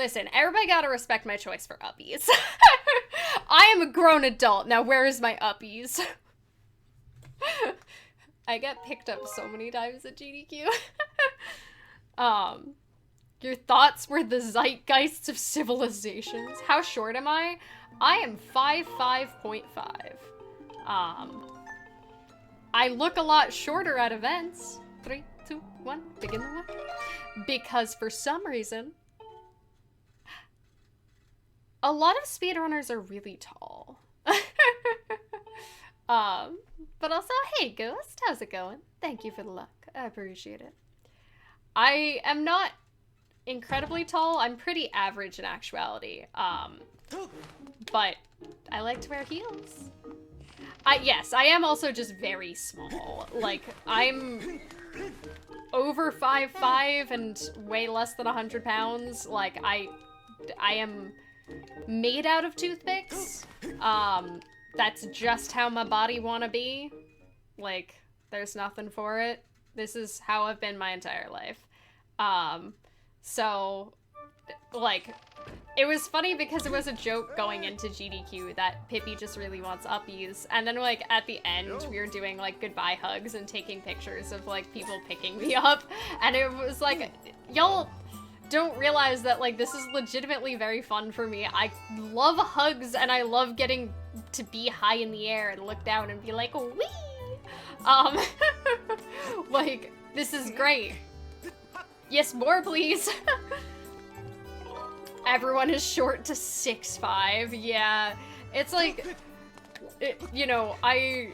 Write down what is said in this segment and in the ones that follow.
Listen, everybody gotta respect my choice for uppies. I am a grown adult. Now where is my uppies? I get picked up so many times at GDQ. Your thoughts were the zeitgeists of civilizations. How short am I? I am 5'5.5". I look a lot shorter at events. 3, 2, 1, begin the one. Because for some reason, a lot of speedrunners are really tall. But also, hey Ghost, how's it going? Thank you for the luck. I appreciate it. I am not incredibly tall. I'm pretty average in actuality. But I like to wear heels. Yes, I am also just very small. Like, I'm over 5'5" and weigh less than 100 pounds. Like, I am made out of toothpicks. That's just how my body wanna be. Like, there's nothing for it. This is how I've been my entire life. So, like, it was funny because it was a joke going into GDQ that Pippi just really wants uppies, and then, like, at the end, we were doing, like, goodbye hugs and taking pictures of, like, people picking me up, and it was like, y'all don't realize that, like, this is legitimately very fun for me. I love hugs, and I love getting to be high in the air and look down and be like, wee! Like, this is great. Yes, more, please. Everyone is short to 6'5". Yeah, it's like, you know, I,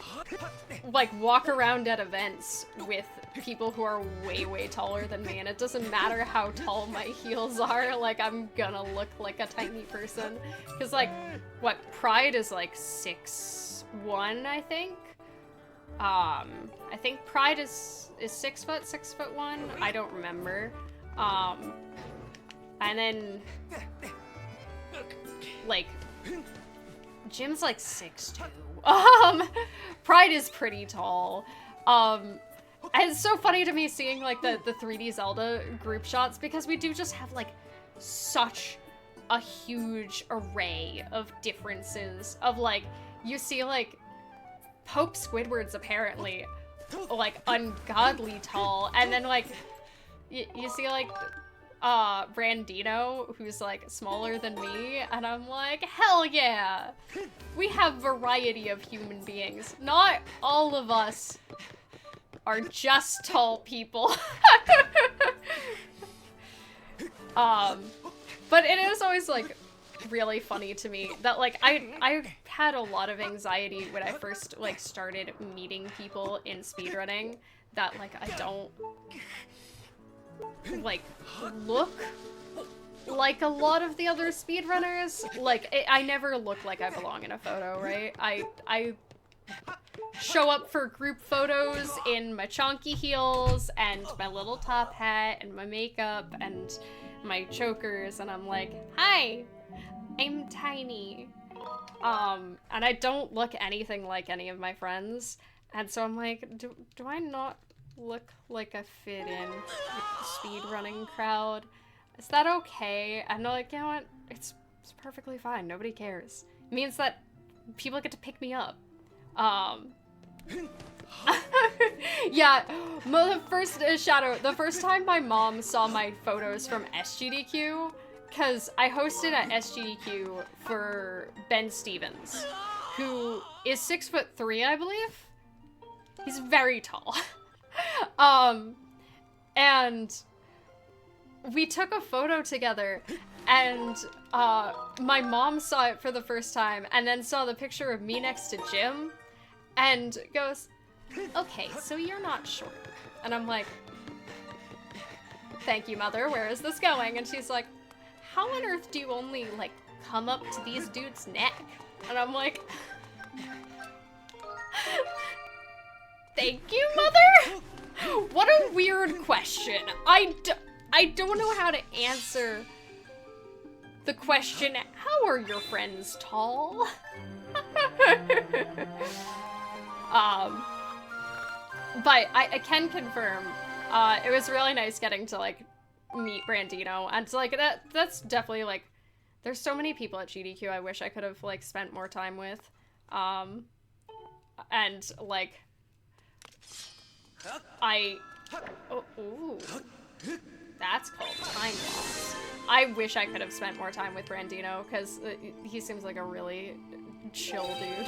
like, walk around at events with people who are way, way taller than me, and it doesn't matter how tall my heels are, like, I'm gonna look like a tiny person. Because, like, what, Pride is, like, 6'1", I think? I think Pride is 6 foot, 6'1". I don't remember. And then, like, Jim's like 6'2". Pride is pretty tall. And it's so funny to me seeing, like, the 3D Zelda group shots, because we do just have, like, such a huge array of differences of, like, you see, like, Pope Squidward's apparently, like, ungodly tall, and then, like, you see, like, Brandino, who's, like, smaller than me, and I'm like, hell yeah! We have variety of human beings. Not all of us are just tall people. But it is always, like, really funny to me that, like, I had a lot of anxiety when I first, like, started meeting people in speedrunning, that, like, I don't, like, look like a lot of the other speedrunners. Like, I never look like I belong in a photo, right? I show up for group photos in my chonky heels and my little top hat and my makeup and my chokers, and I'm like, hi, I'm tiny. And I don't look anything like any of my friends, and so I'm like, do I not look like I fit in with the speedrunning crowd? Is that okay? And they're like, you know what? It's perfectly fine. Nobody cares. It means that people get to pick me up. Yeah, the first Shadow, the first time my mom saw my photos from SGDQ, because I hosted at SGDQ for Ben Stevens, who is 6'3", I believe. He's very tall. And we took a photo together, and my mom saw it for the first time, and then saw the picture of me next to Jim, and goes, okay, so you're not short. And I'm like, thank you, mother, where is this going? And she's like, how on earth do you only, like, come up to these dudes' neck? And I'm like, thank you, mother? What a weird question. I don't know how to answer the question, how are your friends tall? But I can confirm, it was really nice getting to, like, meet Brandino. And like, that's definitely, like, there's so many people at GDQ I wish I could have, like, spent more time with. And, like, oh, ooh. That's called time loss. I wish I could have spent more time with Brandino, because he seems like a really chill dude.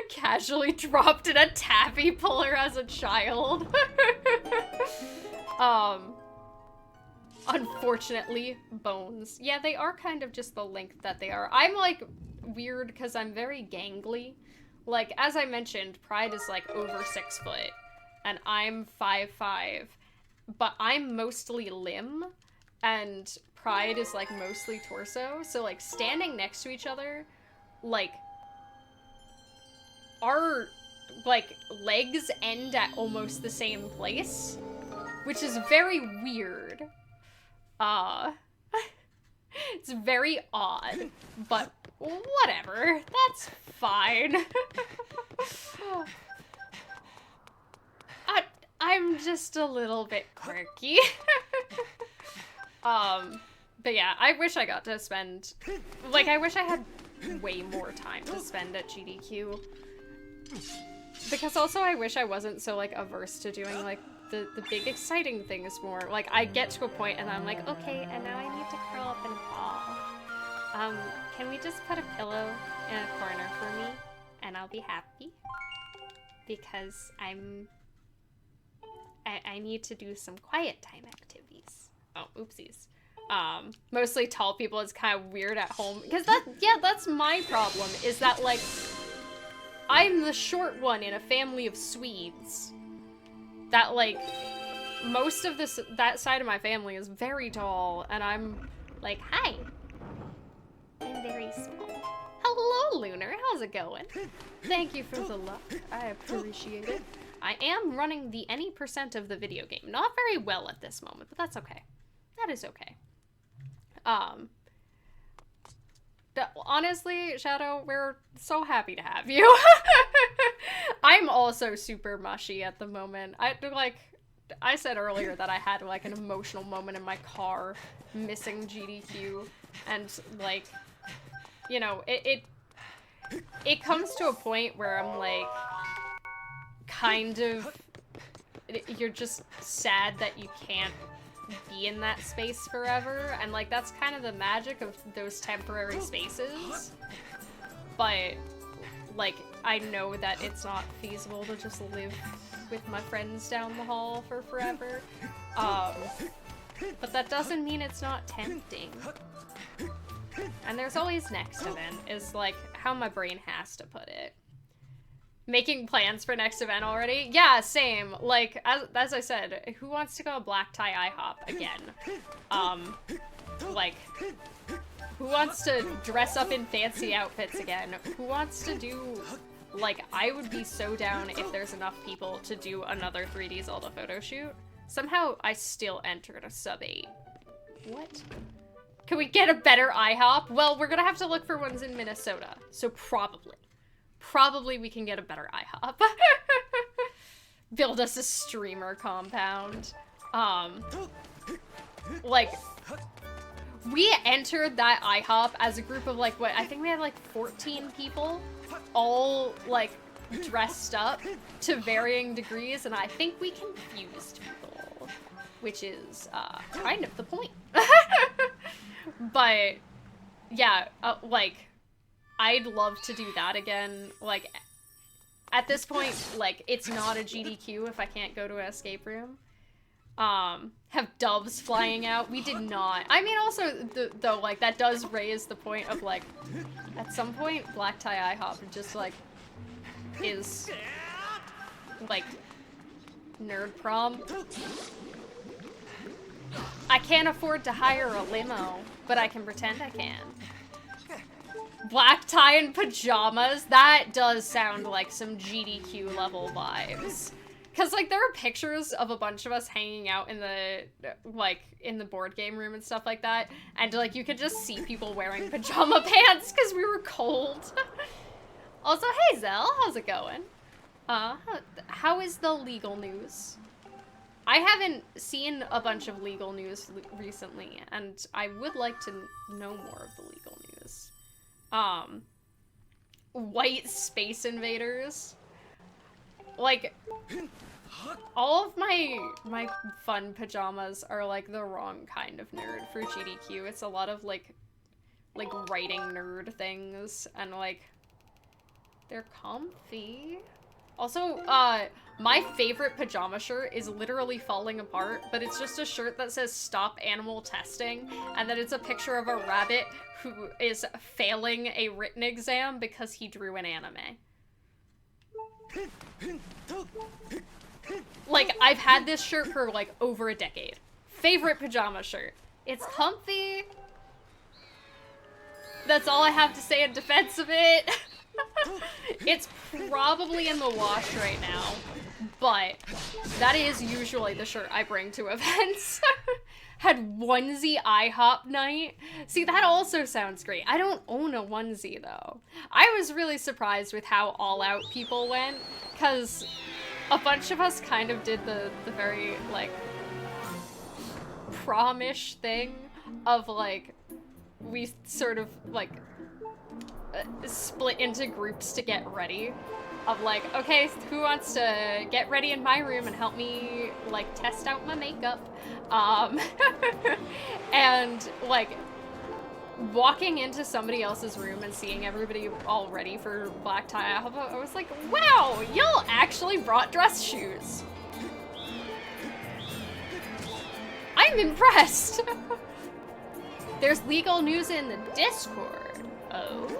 Casually dropped in a taffy puller as a child. Unfortunately, bones. Yeah, they are kind of just the length that they are. I'm, like, weird because I'm very gangly. Like, as I mentioned, Pride is, like, over 6 foot, and I'm 5'5", but I'm mostly limb, and Pride is, like, mostly torso, so, like, standing next to each other, like, our, like, legs end at almost the same place, which is very weird. It's very odd, but whatever, that's fine. I'm just a little bit quirky. But yeah, I wish I got to spend, like, I wish I had way more time to spend at GDQ. Because also I wish I wasn't so, like, averse to doing, like, the big exciting things more. Like, I get to a point and I'm like, okay, and now I need to curl up and fall. Can we just put a pillow in a corner for me? And I'll be happy. Because I need to do some quiet time activities. Oh, oopsies. Mostly tall people, it's kind of weird at home. Because that's my problem, is that, like, I'm the short one in a family of Swedes. That, like, most of that side of my family is very tall, and I'm like, hi. I'm very small. Hello, Lunar. How's it going? Thank you for the luck. I appreciate it. I am running the any % of the video game. Not very well at this moment, but that's okay. That is okay. Honestly, Shadow, we're so happy to have you. I'm also super mushy at the moment. I said earlier that I had, like, an emotional moment in my car missing GDQ, and, like, you know, it comes to a point where I'm, like, kind of, you're just sad that you can't be in that space forever, and, like, that's kind of the magic of those temporary spaces, but, like, I know that it's not feasible to just live with my friends down the hall for forever, but that doesn't mean it's not tempting. And there's always next event, is, like, how my brain has to put it. Making plans for next event already? Yeah, same. Like, as I said, who wants to go black tie IHOP again? Like, who wants to dress up in fancy outfits again? Who wants to do, like, I would be so down if there's enough people to do another 3D Zelda photo shoot. Somehow I still entered a sub 8. What? Can we get a better IHOP? Well, we're gonna have to look for ones in Minnesota, so probably we can get a better IHOP. Build us a streamer compound. Like, we entered that IHOP as a group of, like, what, I think we had, like, 14 people, all, like, dressed up to varying degrees, and I think we confused people, which is, kind of the point. But, yeah, like, I'd love to do that again. Like, at this point, like, it's not a GDQ if I can't go to an escape room. Have doves flying out. We did not. I mean, also, though, like, that does raise the point of, like, at some point, black tie IHOP just, like, is, like, nerd prom. I can't afford to hire a limo, but I can pretend I can. Black tie and pajamas? That does sound like some GDQ level vibes. Cause, like, there are pictures of a bunch of us hanging out in the, like, in the board game room and stuff like that, and, like, you could just see people wearing pajama pants because we were cold. Also, hey Zell, how's it going? How is the legal news? I haven't seen a bunch of legal news recently, and I would like to know more of the legal news. White space invaders. Like, all of my fun pajamas are like the wrong kind of nerd for GDQ. It's a lot of like writing nerd things, and like they're comfy. Also, my favorite pajama shirt is literally falling apart, but it's just a shirt that says "Stop Animal Testing," and then it's a picture of a rabbit who is failing a written exam because he drew an anime. Like, I've had this shirt for like over a decade. Favorite pajama shirt. It's comfy. That's all I have to say in defense of it. It's probably in the wash right now, but that is usually the shirt I bring to events. Had onesie IHOP night. See, that also sounds great. I don't own a onesie, though. I was really surprised with how all out people went, because a bunch of us kind of did the very, like, prom-ish thing of, like, we sort of, like, split into groups to get ready. Of like, okay, who wants to get ready in my room and help me, like, test out my makeup? And, like, walking into somebody else's room and seeing everybody all ready for black tie, I was like, wow, y'all actually brought dress shoes. I'm impressed. There's legal news in the Discord. Oh.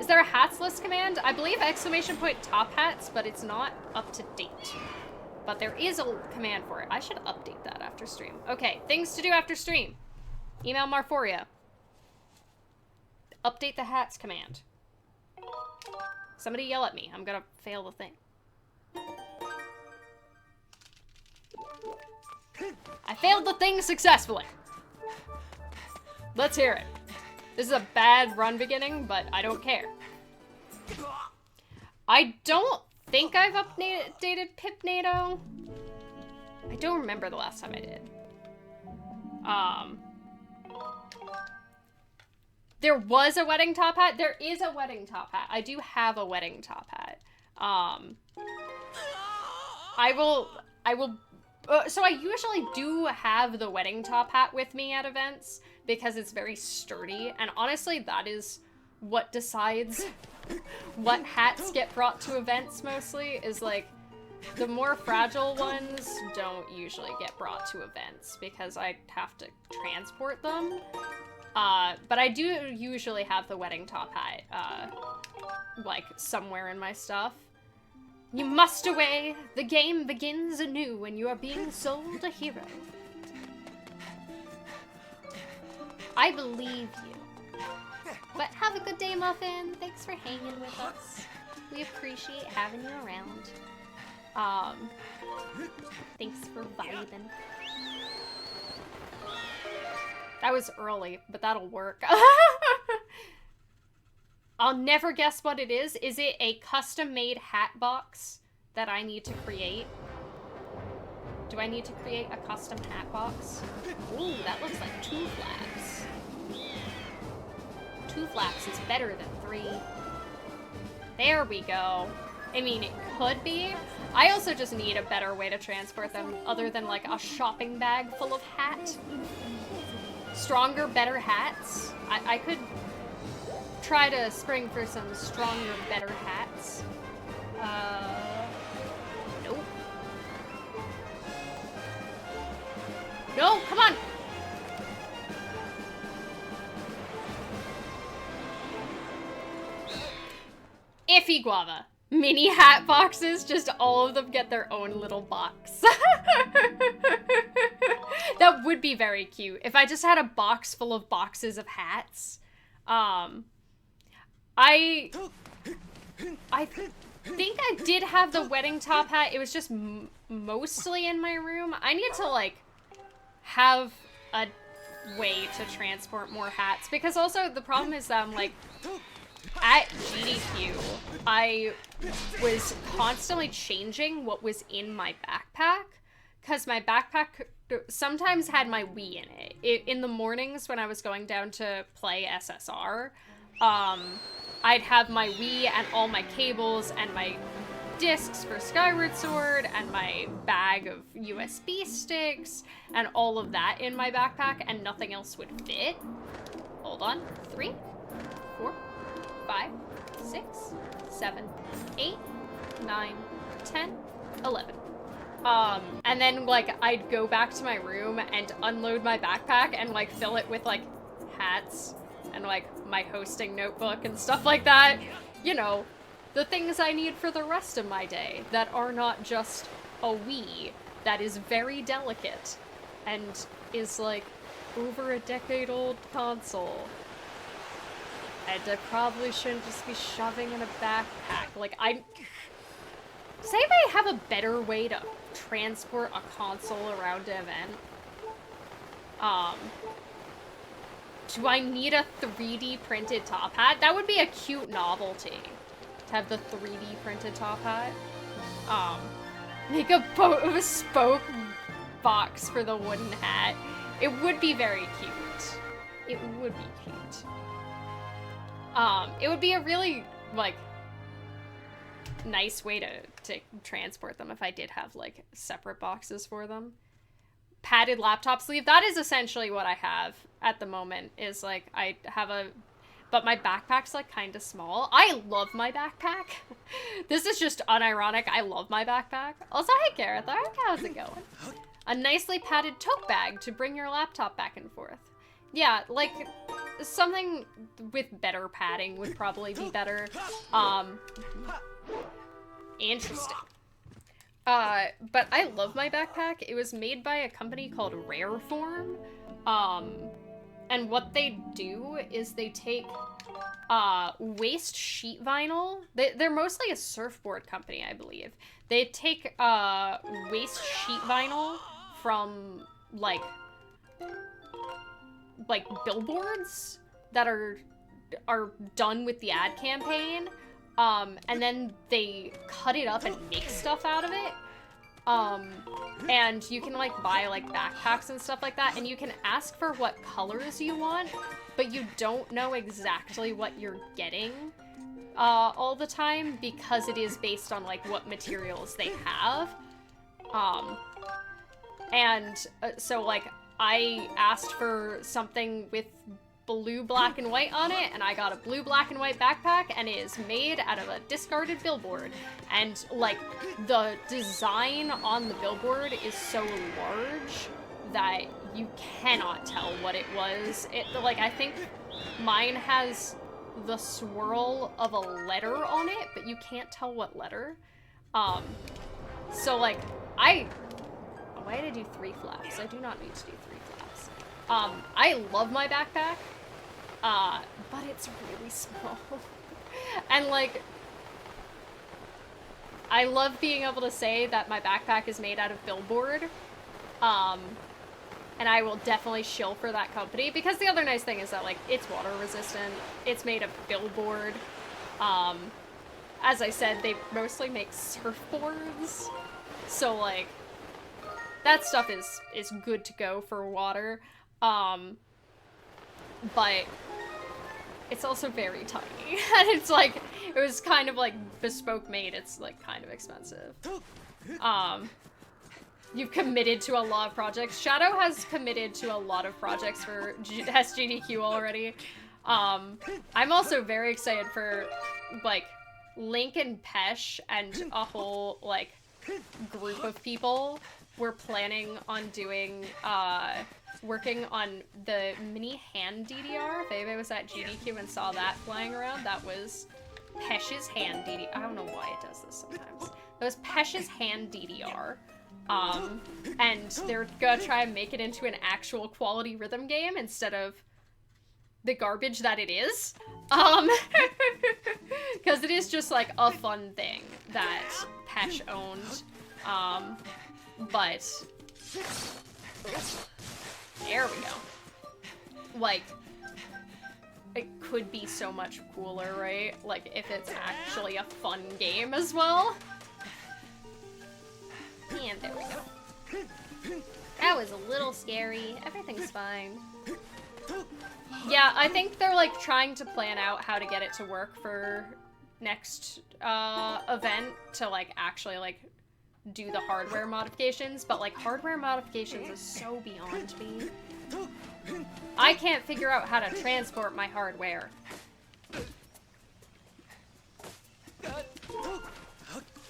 Is there a hats list command? I believe ! top hats, but it's not up to date. But there is a command for it. I should update that after stream. Okay, things to do after stream. Email Marforia. Update the hats command. Somebody yell at me. I'm gonna fail the thing. I failed the thing successfully. Let's hear it. This is a bad run beginning, but I don't care. I don't think I've updated Pipnado. I don't remember the last time I did. There was a wedding top hat. There is a wedding top hat. I do have a wedding top hat. So I usually do have the wedding top hat with me at events because it's very sturdy, and honestly, that is what decides what hats get brought to events mostly, is like, the more fragile ones don't usually get brought to events because I have to transport them. But I do usually have the wedding top hat, like, somewhere in my stuff. You must away! The game begins anew when you are being sold a hero. I believe you. But have a good day, Muffin. Thanks for hanging with us. We appreciate having you around. Thanks for vibing. That was early, but that'll work. I'll never guess what it is. Is it a custom-made hat box that I need to create? Do I need to create a custom hat box? Ooh, that looks like 2 flaps. 2 flaps is better than 3. There we go. I mean, it could be. I also just need a better way to transport them other than like a shopping bag full of hat. Stronger, better hats. I could try to spring for some stronger, better hats. Nope. No, come on! Iffy Guava. Mini hat boxes, just all of them get their own little box. That would be very cute. If I just had a box full of boxes of hats. I think I did have the wedding top hat. It was just mostly in my room. I need to, like, have a way to transport more hats. Because also, the problem is that I'm, like, at GDQ, I was constantly changing what was in my backpack, because my backpack sometimes had my Wii in it. In the mornings when I was going down to play SSR, I'd have my Wii and all my cables and my discs for Skyward Sword and my bag of USB sticks and all of that in my backpack, and nothing else would fit. Hold on. 3, 4, 5, 6, 7, 8, 9, 10, 11. And then, like, I'd go back to my room and unload my backpack and, like, fill it with, like, hats and, like, my hosting notebook and stuff like that. You know, the things I need for the rest of my day that are not just a Wii that is very delicate and is, like, over a decade-old console. And I probably shouldn't just be shoving in a backpack. Like, does anybody have a better way to transport a console around an event? Do I need a 3D printed top hat? That would be a cute novelty, to have the 3D printed top hat. Make a bespoke box for the wooden hat. It would be very cute. It would be cute. It would be a really, like, nice way to transport them if I did have, like, separate boxes for them. Padded laptop sleeve. That is essentially what I have at the moment, is, like, I have but my backpack's, like, kind of small. I love my backpack. This is just unironic. I love my backpack. Also, hey, Gareth. How's it going? A nicely padded tote bag to bring your laptop back and forth. Yeah, like, something with better padding would probably be better. Interesting. But I love my backpack. It was made by a company called Rareform. And what they do is they take, waste sheet vinyl. They're mostly a surfboard company, I believe. They take, waste sheet vinyl from, like billboards that are done with the ad campaign, and then they cut it up and make stuff out of it. And you can, like, buy, like, backpacks and stuff like that, and you can ask for what colors you want, but you don't know exactly what you're getting, all the time, because it is based on, like, what materials they have. So, like, I asked for something with blue, black, and white on it, and I got a blue, black, and white backpack, and it is made out of a discarded billboard. And, like, the design on the billboard is so large that you cannot tell what it was. Like, I think mine has the swirl of a letter on it, but you can't tell what letter. So, like, why did I do 3 flaps? I do not need to do 3 flaps. I love my backpack, but it's really small. And, like, I love being able to say that my backpack is made out of billboard, and I will definitely shill for that company, because the other nice thing is that, like, it's water resistant, it's made of billboard. As I said, they mostly make surfboards, so, like, that stuff is good to go for water, but it's also very tiny, and it's like, it was kind of, like, bespoke made, it's, like, kind of expensive. You've committed to a lot of projects. Shadow has committed to a lot of projects for SGDQ already. I'm also very excited for, like, Link and Pesh and a whole, like, group of people. We're planning on doing, working on the mini hand DDR. If anybody was at GDQ and saw that flying around, that was Pesh's hand DDR. I don't know why it does this sometimes. That was Pesh's hand DDR. And they're gonna try and make it into an actual quality rhythm game instead of the garbage that it is. Because it is just, like, a fun thing that Pesh owned. But there we go. Like, it could be so much cooler, right? Like, if it's actually a fun game as well. And there we go. That was a little scary. Everything's fine. Yeah, I think they're, like, trying to plan out how to get it to work for next event to, like, actually, like, do the hardware modifications, but, like, hardware modifications is so beyond me. I can't figure out how to transport my hardware.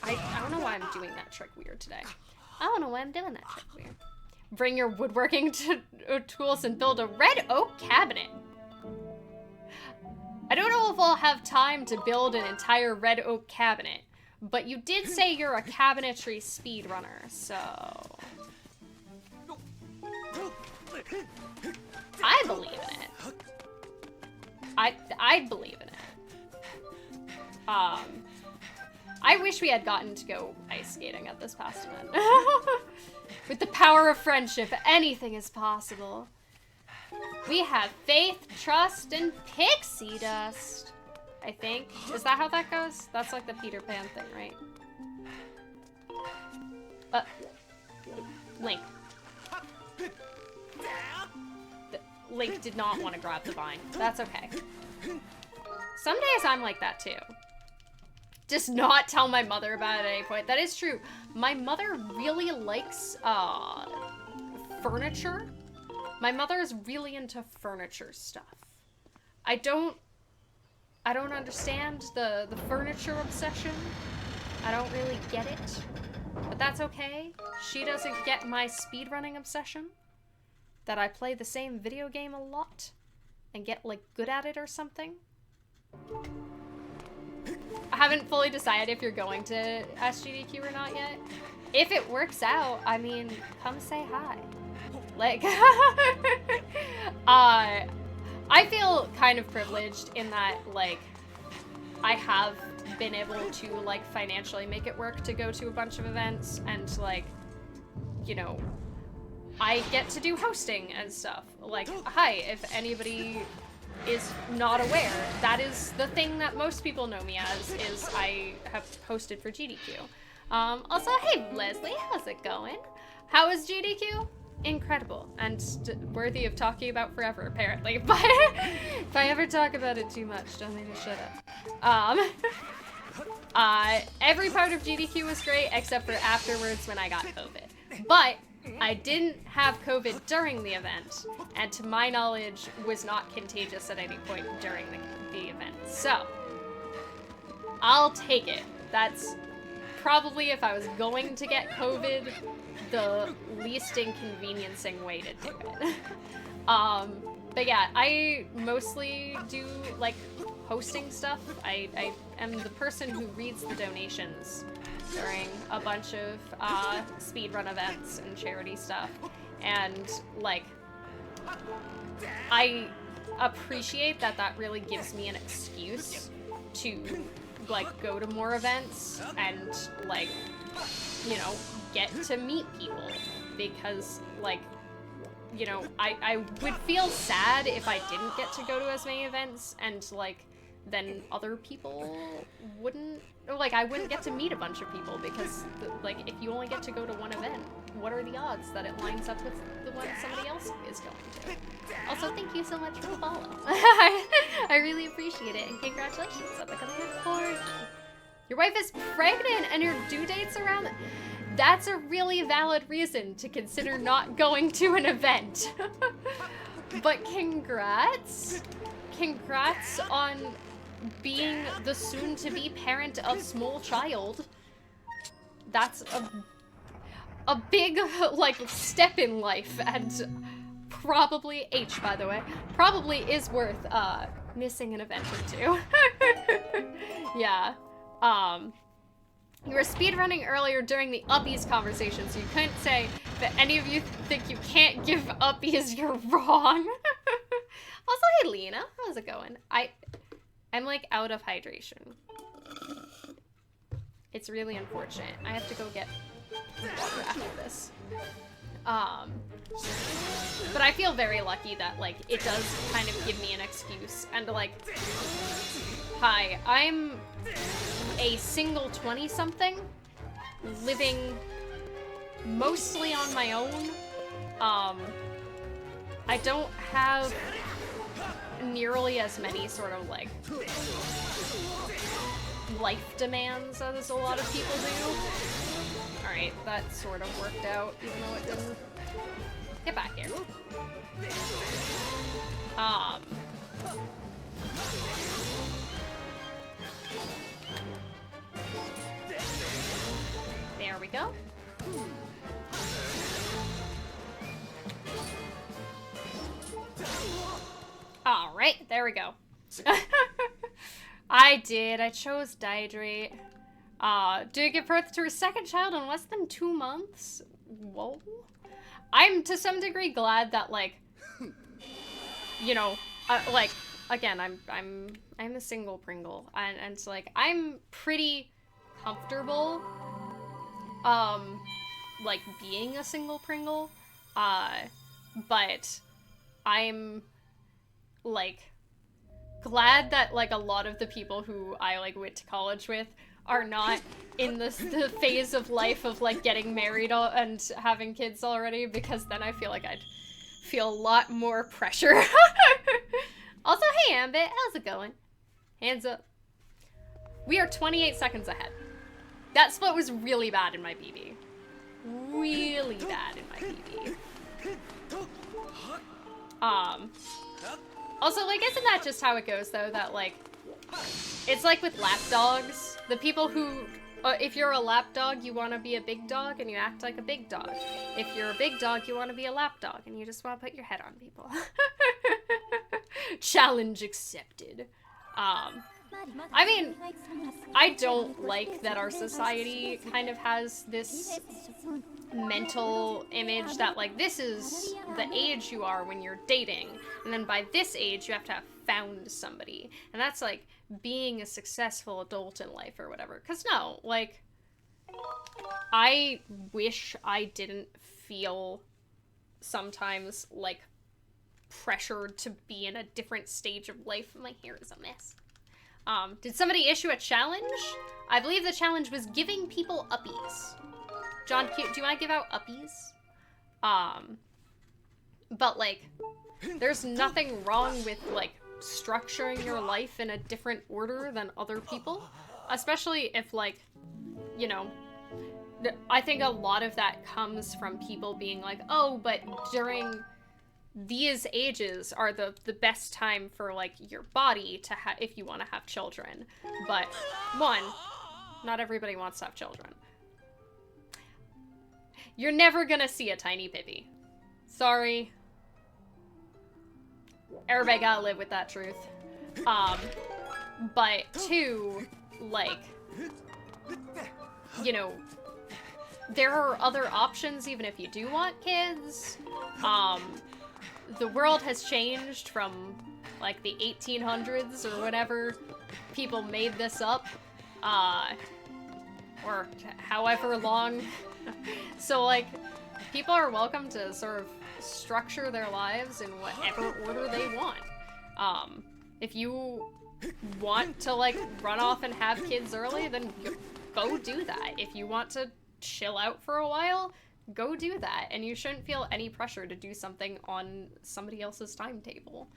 I don't know why I'm doing that trick weird today. I don't know why I'm doing that trick weird. Bring your woodworking tools and build a red oak cabinet. I don't know if I'll have time to build an entire red oak cabinet, but you did say you're a cabinetry speedrunner, so... I believe in it. I believe in it. I wish we had gotten to go ice skating at this past event. With the power of friendship, anything is possible. We have faith, trust, and pixie dust. I think. Is that how that goes? That's like the Peter Pan thing, right? Link. Link did not want to grab the vine. That's okay. Some days I'm like that too. Just not tell my mother about it at any point. That is true. My mother really likes furniture. My mother is really into furniture stuff. I don't understand the furniture obsession. I don't really get it. But that's okay. She doesn't get my speedrunning obsession. That I play the same video game a lot and get, like, good at it or something. I haven't fully decided if you're going to SGDQ or not yet. If it works out, I mean, come say hi. Like, I feel kind of privileged in that, like, I have been able to, like, financially make it work to go to a bunch of events and, like, you know, I get to do hosting and stuff. Like, hi, if anybody is not aware, that is the thing that most people know me as, is I have hosted for GDQ. Also, hey Leslie, how's it going? How is GDQ? Incredible, and worthy of talking about forever, apparently. But if I ever talk about it too much, don't need to shut up. Every part of GDQ was great, except for afterwards when I got COVID. But I didn't have COVID during the event, and to my knowledge, was not contagious at any point during the event. So, I'll take it. That's probably, if I was going to get COVID, the least inconveniencing way to do it. But yeah, I mostly do, like, hosting stuff. I am the person who reads the donations during a bunch of speedrun events and charity stuff. And, like, I appreciate that that really gives me an excuse to, like, go to more events and, like, you know, get to meet people. Because, like, you know, I would feel sad if I didn't get to go to as many events and, like, then other people wouldn't, like, I wouldn't get to meet a bunch of people because, like, if you only get to go to one event, what are the odds that it lines up with the one somebody else is going to? Also, thank you so much for the follow. I really appreciate it, and congratulations on becoming a corgi. Your wife is pregnant and your due date's around. That's a really valid reason to consider not going to an event. But congrats. Congrats on being the soon-to-be parent of small child. That's a big, like, step in life, and probably, H, by the way, probably is worth, missing an event or two. Yeah. You were speedrunning earlier during the Uppies conversation, so you couldn't say that any of you think you can't give Uppies, you're wrong. Also, hey Lena, how's it going? I'm like out of hydration. It's really unfortunate. I have to go get water after this. But I feel very lucky that, like, it does kind of give me an excuse. And, like, hi, I'm a single 20-something, living mostly on my own. I don't have nearly as many sort of, like, life demands as a lot of people do. Alright, that sort of worked out, even though it didn't. Get back here. There we go. Alright, there we go. I did. I chose Dehydrate. Did give birth to her second child in less than 2 months? Whoa. I'm to some degree glad that, like, you know, like, again, I'm a single Pringle, and it's like, I'm pretty comfortable, like, being a single Pringle, but I'm, like, glad that, like, a lot of the people who I, like, went to college with are not in the phase of life of, like, getting married and having kids already, because then I feel like I'd feel a lot more pressure. Also, hey Ambit, how's it going? Hands up. We are 28 seconds ahead. That split was really bad in my BB. Really bad in my BB. Also, like, isn't that just how it goes, though? That, like, it's like with lap dogs. The people who, if you're a lap dog, you want to be a big dog and you act like a big dog. If you're a big dog, you want to be a lap dog and you just want to put your head on people. Challenge accepted. I mean, I don't like that our society kind of has this mental image that, like, this is the age you are when you're dating, and then by this age you have to have found somebody, and that's like being a successful adult in life or whatever. Because no, like, I wish I didn't feel sometimes like pressured to be in a different stage of life. My hair is a mess. Did somebody issue a challenge? I believe the challenge was giving people uppies. John Q, do you want to give out uppies? But, like, there's nothing wrong with, like, structuring your life in a different order than other people. Especially if, like, you know, I think a lot of that comes from people being like, oh, but during these ages are the best time for, like, your body to have, if you want to have children. But, one, not everybody wants to have children. You're never gonna see a tiny Pippi. Sorry. Everybody gotta live with that truth. But two, like, you know, there are other options even if you do want kids. The world has changed from, like, the 1800s or whatever people made this up, or however long. So, like, people are welcome to sort of structure their lives in whatever order they want. If you want to, like, run off and have kids early, then go do that. If you want to chill out for a while, go do that. And you shouldn't feel any pressure to do something on somebody else's timetable.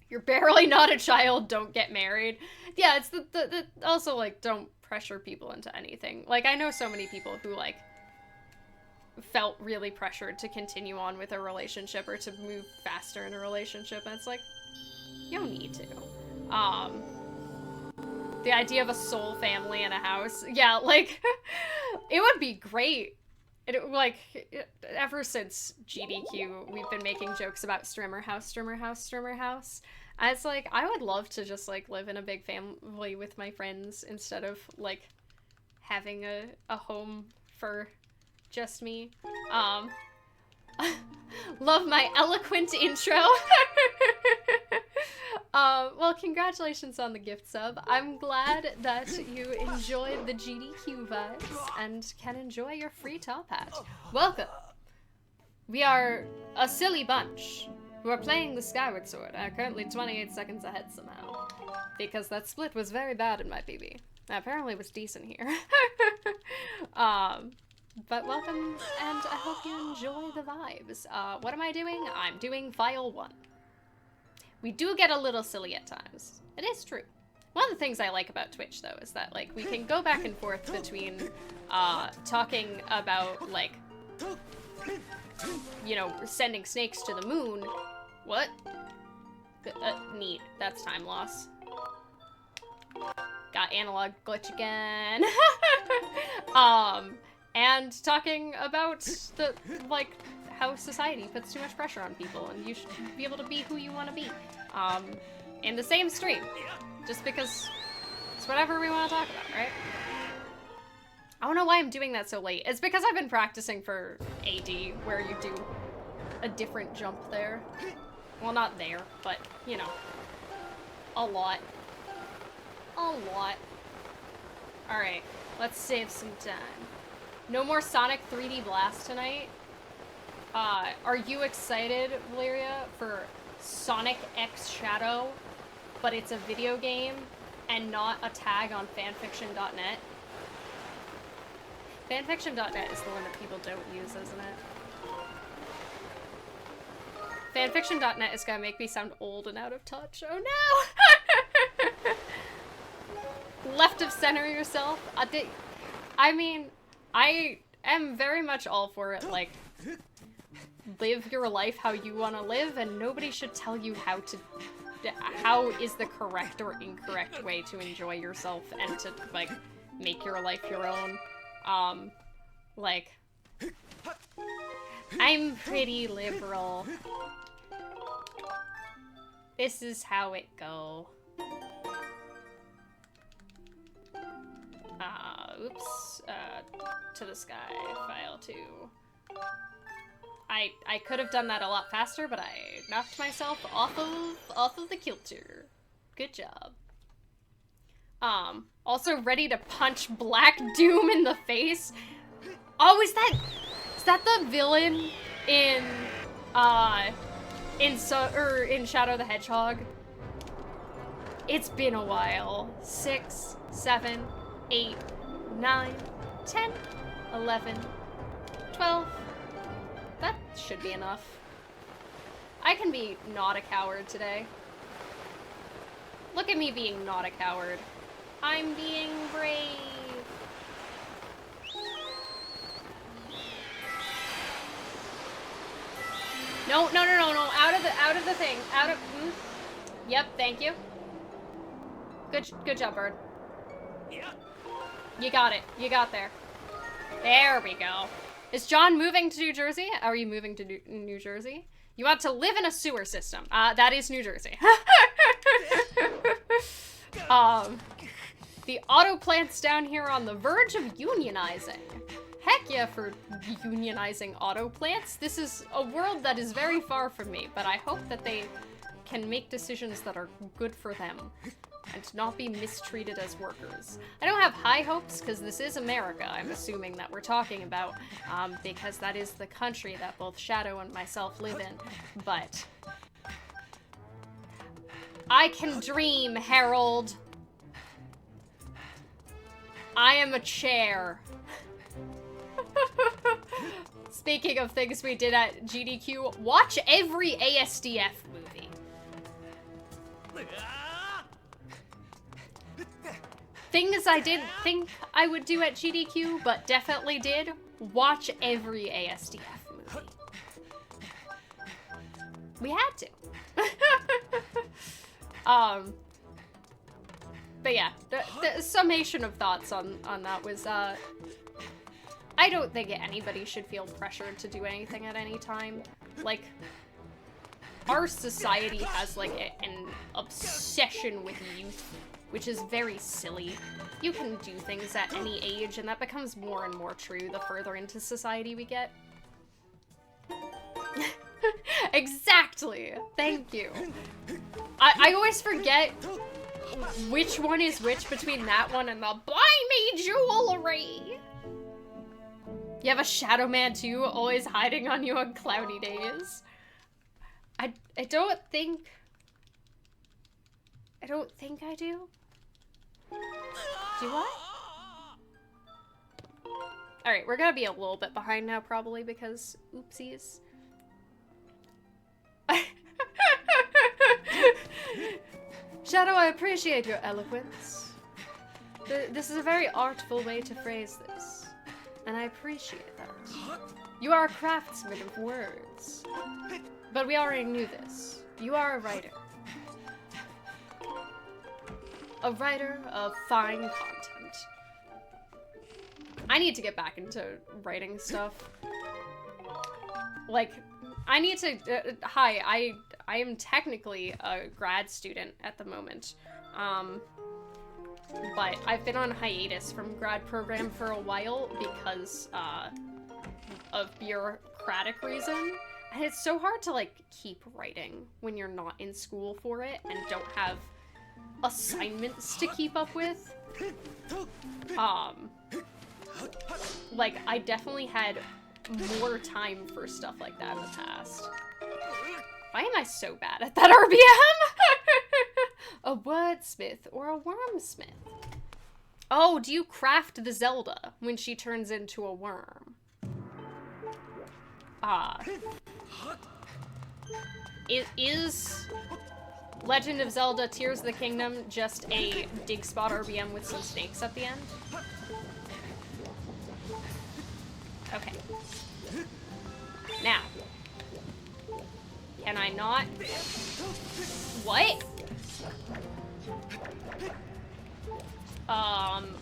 You're barely not a child, don't get married. Yeah, it's the also, like, don't pressure people into anything. Like, I know so many people who, like, felt really pressured to continue on with a relationship or to move faster in a relationship, and it's like, you don't need to. The idea of a soul family in a house, yeah, like, it would be great. Like, ever since GDQ, we've been making jokes about Strimmer House. And it's like, I would love to just, like, live in a big family with my friends instead of, like, having a home for just me. Love my eloquent intro. Well, congratulations on the gift sub. I'm glad that you enjoyed the GDQ vibes and can enjoy your free top hat. Welcome. We are a silly bunch who are playing the Skyward Sword are currently 28 seconds ahead somehow. Because that split was very bad in my PB. Apparently it was decent here. But welcome, and I hope you enjoy the vibes. What am I doing? I'm doing file 1. We do get a little silly at times. It is true. One of the things I like about Twitch, though, is that, like, we can go back and forth between, talking about, like, you know, sending snakes to the moon. What? Neat. That's time loss. Got analog glitch again. And talking about the, like, how society puts too much pressure on people, and you should be able to be who you want to be, in the same stream, just because it's whatever we want to talk about, right? I don't know why I'm doing that so late. It's because I've been practicing for AD, where you do a different jump there. Well, not there, but, you know, a lot. A lot. Alright, let's save some time. No more Sonic 3D Blast tonight. Are you excited, Valeria, for Sonic X Shadow, but it's a video game and not a tag on fanfiction.net? Fanfiction.net is the one that people don't use, isn't it? Fanfiction.net is gonna make me sound old and out of touch. Oh no! Left of center yourself. I mean, I am very much all for it, like, live your life how you want to live, and nobody should tell you how is the correct or incorrect way to enjoy yourself and to, like, make your life your own. Like, I'm pretty liberal. This is how it go. Oops, to the sky, file 2. I could have done that a lot faster, but I knocked myself off of the kilter. Good job. Also ready to punch Black Doom in the face. Oh, is that the villain in Shadow the Hedgehog? It's been a while. 6, 7, 8, 9, 10, 11, 12. That should be enough. I can be not a coward today. Look at me being not a coward. I'm being brave. No. Out of the thing. Yep, thank you. Good job, bird. You got it. You got there. There we go. Is John moving to New Jersey? Are you moving to New Jersey? You want to live in a sewer system. That is New Jersey. The auto plant's down here on the verge of unionizing. Heck yeah for unionizing auto plants. This is a world that is very far from me, but I hope that they can make decisions that are good for them and not be mistreated as workers. I don't have high hopes because this is America, I'm assuming that we're talking about, because that is the country that both Shadow and myself live in, but I can dream, Harold. I am a chair. Speaking of things we did at GDQ, watch every ASDF movie. Things I didn't think I would do at GDQ, but definitely did. Watch every ASDF movie. We had to. But yeah, the summation of thoughts on that was, I don't think anybody should feel pressured to do anything at any time. Like, our society has, like, an obsession with youth, which is very silly. You can do things at any age, and that becomes more and more true the further into society we get. Exactly! Thank you. I always forget which one is which between that one and the Buy Me Jewelry! You have a Shadow Man too, always hiding on you on cloudy days. I don't think I do. Do I? Alright, we're gonna be a little bit behind now probably because oopsies. Shadow, I appreciate your eloquence. This is a very artful way to phrase this, and I appreciate that. You are a craftsman of words. But we already knew this. You are a writer. A writer of fine content. I need to get back into writing stuff. Like, I need to, hi, I am technically a grad student at the moment. But I've been on hiatus from grad program for a while because, of bureaucratic reason. And it's so hard to, like, keep writing when you're not in school for it and don't have assignments to keep up with. Like, I definitely had more time for stuff like that in the past. Why am I so bad at that RBM? A wordsmith or a wormsmith? Oh, do you craft the Zelda when she turns into a worm? Is Legend of Zelda Tears of the Kingdom just a dig spot RBM with some snakes at the end? Okay. Now. Can I not? What?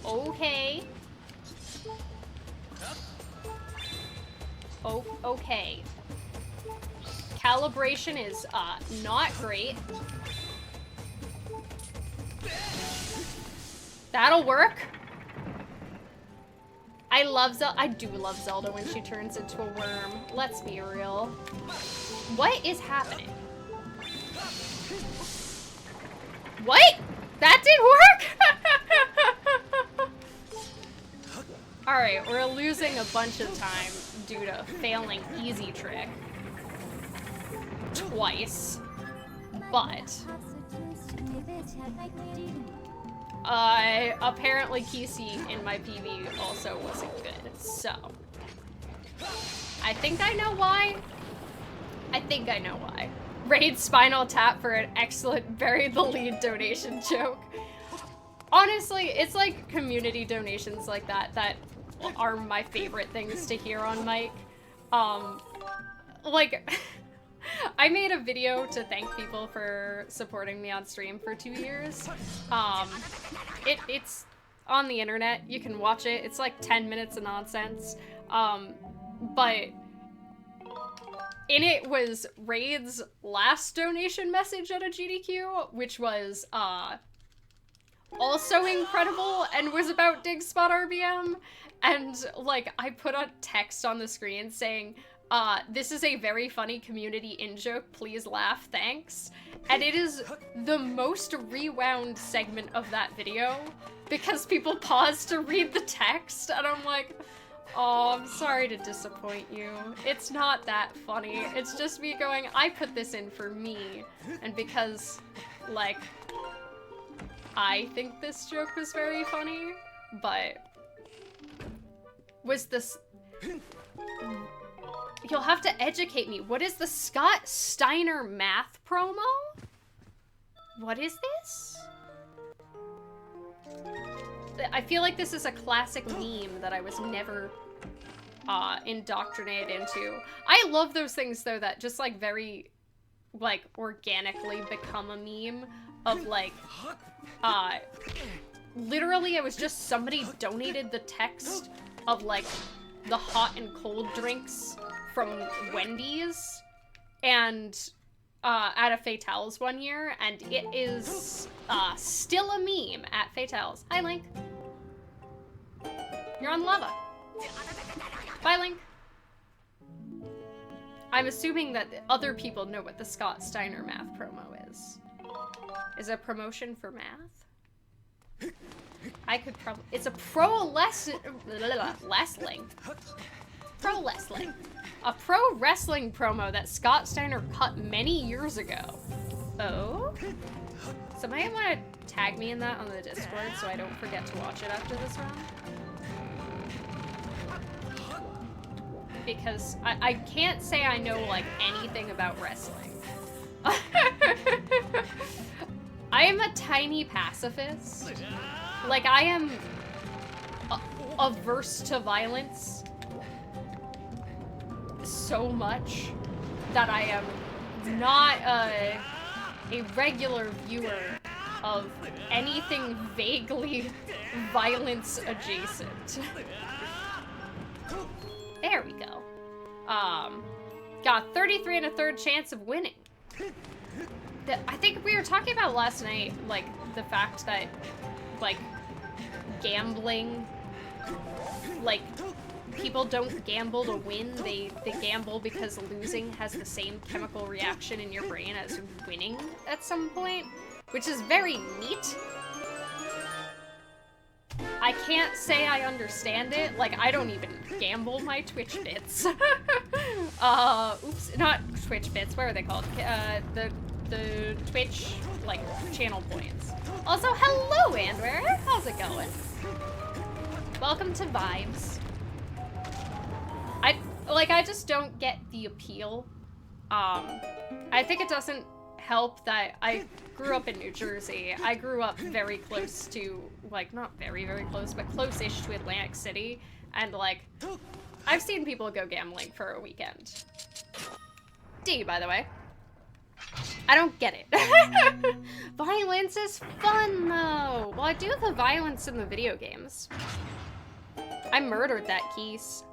Okay. Oh, okay. Calibration is, not great. That'll work. I do love Zelda when she turns into a worm. Let's be real. What is happening? What? That didn't work? Alright, we're losing a bunch of time due to failing Easy Trick. Twice. But apparently Keyseat in my PB also wasn't good, so I think I know why. Raid Spinal Tap for an excellent Bury the Lead donation joke. Honestly, it's like community donations like that are my favorite things to hear on mic. Like, I made a video to thank people for supporting me on stream for 2 years. It's on the internet. You can watch it. It's like 10 minutes of nonsense. But in it was Raid's last donation message at AGDQ, which was also incredible and was about Dig Spot RBM. And like, I put a text on the screen saying, this is a very funny community in-joke, please laugh, thanks. And it is the most rewound segment of that video because people pause to read the text and I'm like, oh, I'm sorry to disappoint you. It's not that funny. It's just me going, I put this in for me. And because, like, I think this joke was very funny, but was this... You'll have to educate me. What is the Scott Steiner math promo? What is this? I feel like this is a classic meme that I was never indoctrinated into. I love those things though that just like very like organically become a meme of like literally it was just somebody donated the text of like the hot and cold drinks from Wendy's and at a Fatales one year, and it is still a meme at Fatales. Hi, Link. You're on lava. Bye, Link. I'm assuming that other people know what the Scott Steiner math promo is. Is it a promotion for math? I could probably... It's a pro-less... Link. pro wrestling. A pro wrestling promo that Scott Steiner cut many years ago. Oh? Somebody want to tag me in that on the Discord so I don't forget to watch it after this round? Because I can't say I know, like, anything about wrestling. I am a tiny pacifist. Like, I am averse to violence so much that I am not a regular viewer of anything vaguely violence adjacent. There we go. Got 33 1/3 chance of winning. I think we were talking about last night, like, the fact that, like, gambling, like, people don't gamble to win, they gamble because losing has the same chemical reaction in your brain as winning at some point, which is very neat. I can't say I understand it. Like, I don't even gamble my Twitch bits. Oops, not Twitch bits, what are they called? The Twitch, like, channel points. Also, hello, Andwer! How's it going? Welcome to Vibes. I just don't get the appeal. I think it doesn't help that I grew up in New Jersey. I grew up very close to, like, not very, very close, but close-ish to Atlantic City. And, like, I've seen people go gambling for a weekend. D, by the way. I don't get it. Violence is fun, though. Well, I do the violence in the video games. I murdered that Keese.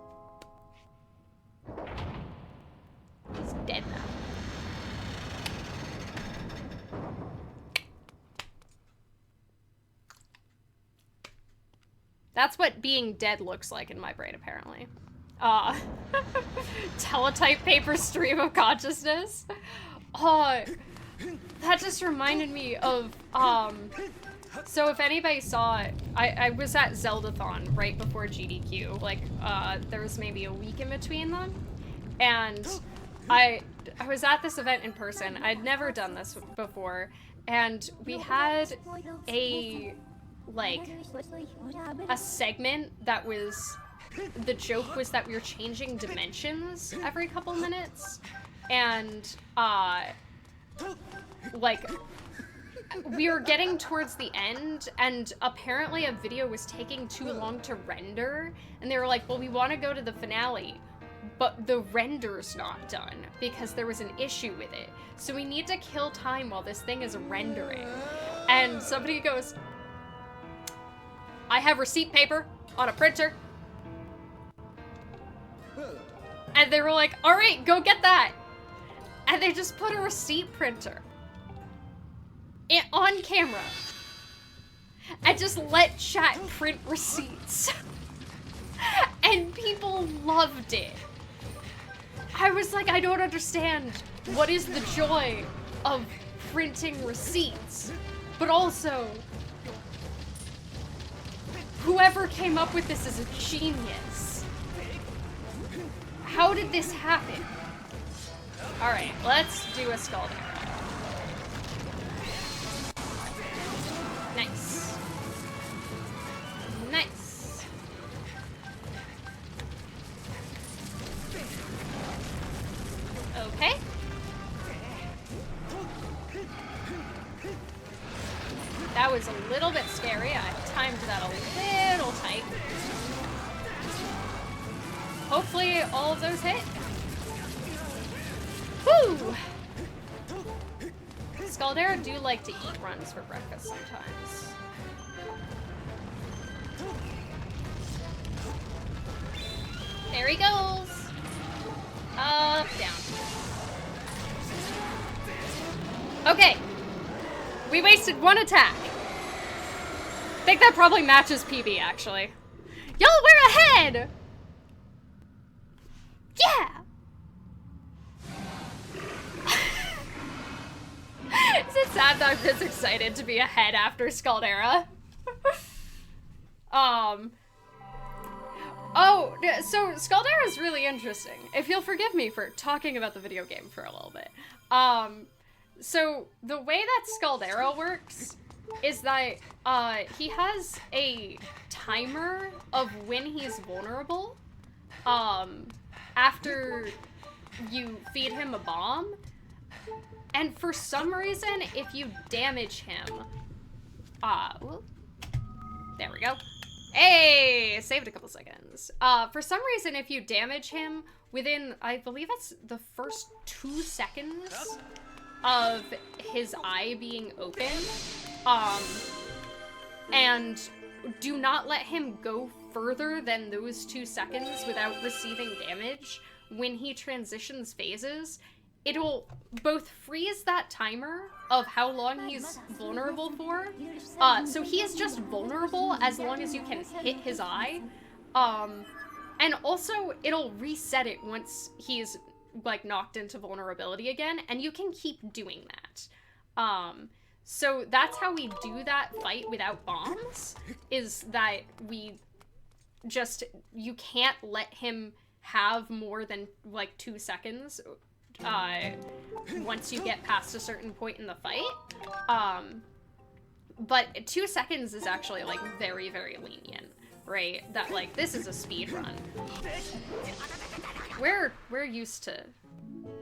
He's dead now. That's what being dead looks like in my brain, apparently. Teletype paper stream of consciousness. Oh, that just reminded me of, so if anybody saw it, I was at Zeldathon right before GDQ. Like, there was maybe a week in between them. And I was at this event in person. I'd never done this before. And we had a segment that was, the joke was that we were changing dimensions every couple minutes. And, like, we were getting towards the end, and apparently a video was taking too long to render, and they were like, well, we want to go to the finale, but the render's not done, because there was an issue with it. So we need to kill time while this thing is rendering. And somebody goes, I have receipt paper on a printer. And they were like, all right, go get that. And they just put a receipt printer on camera and just let chat print receipts. And people loved it. I was like, I don't understand. What is the joy of printing receipts? But also, whoever came up with this is a genius. How did this happen? Alright, let's do a skull arrow. Nice. Nice. Okay. That was a little bit scary. I timed that a little tight. Hopefully all of those hit. Woo! Scaldera do like to eat runs for breakfast sometimes. There he goes. Up, down. Okay. We wasted one attack. I think that probably matches PB, actually. Y'all, we're ahead! Yeah! Is it sad that I'm this excited to be ahead after Scaldera? Oh, so Scaldera is really interesting. If you'll forgive me for talking about the video game for a little bit. So the way that Scaldera works is that he has a timer of when he's vulnerable after you feed him a bomb. And for some reason, if you damage him, there we go. Hey, saved a couple seconds. For some reason, if you damage him within, I believe it's the first 2 seconds of his eye being open, and do not let him go further than those 2 seconds without receiving damage when he transitions phases, it'll both freeze that timer of how long he's vulnerable for. So he is just vulnerable as long as you can hit his eye. And also it'll reset it once he's like knocked into vulnerability again, and you can keep doing that. So that's how we do that fight without bombs, is that we just, you can't let him have more than like 2 seconds once you get past a certain point in the fight. But 2 seconds is actually like very, very lenient, right? That like, this is a speed run. We're used to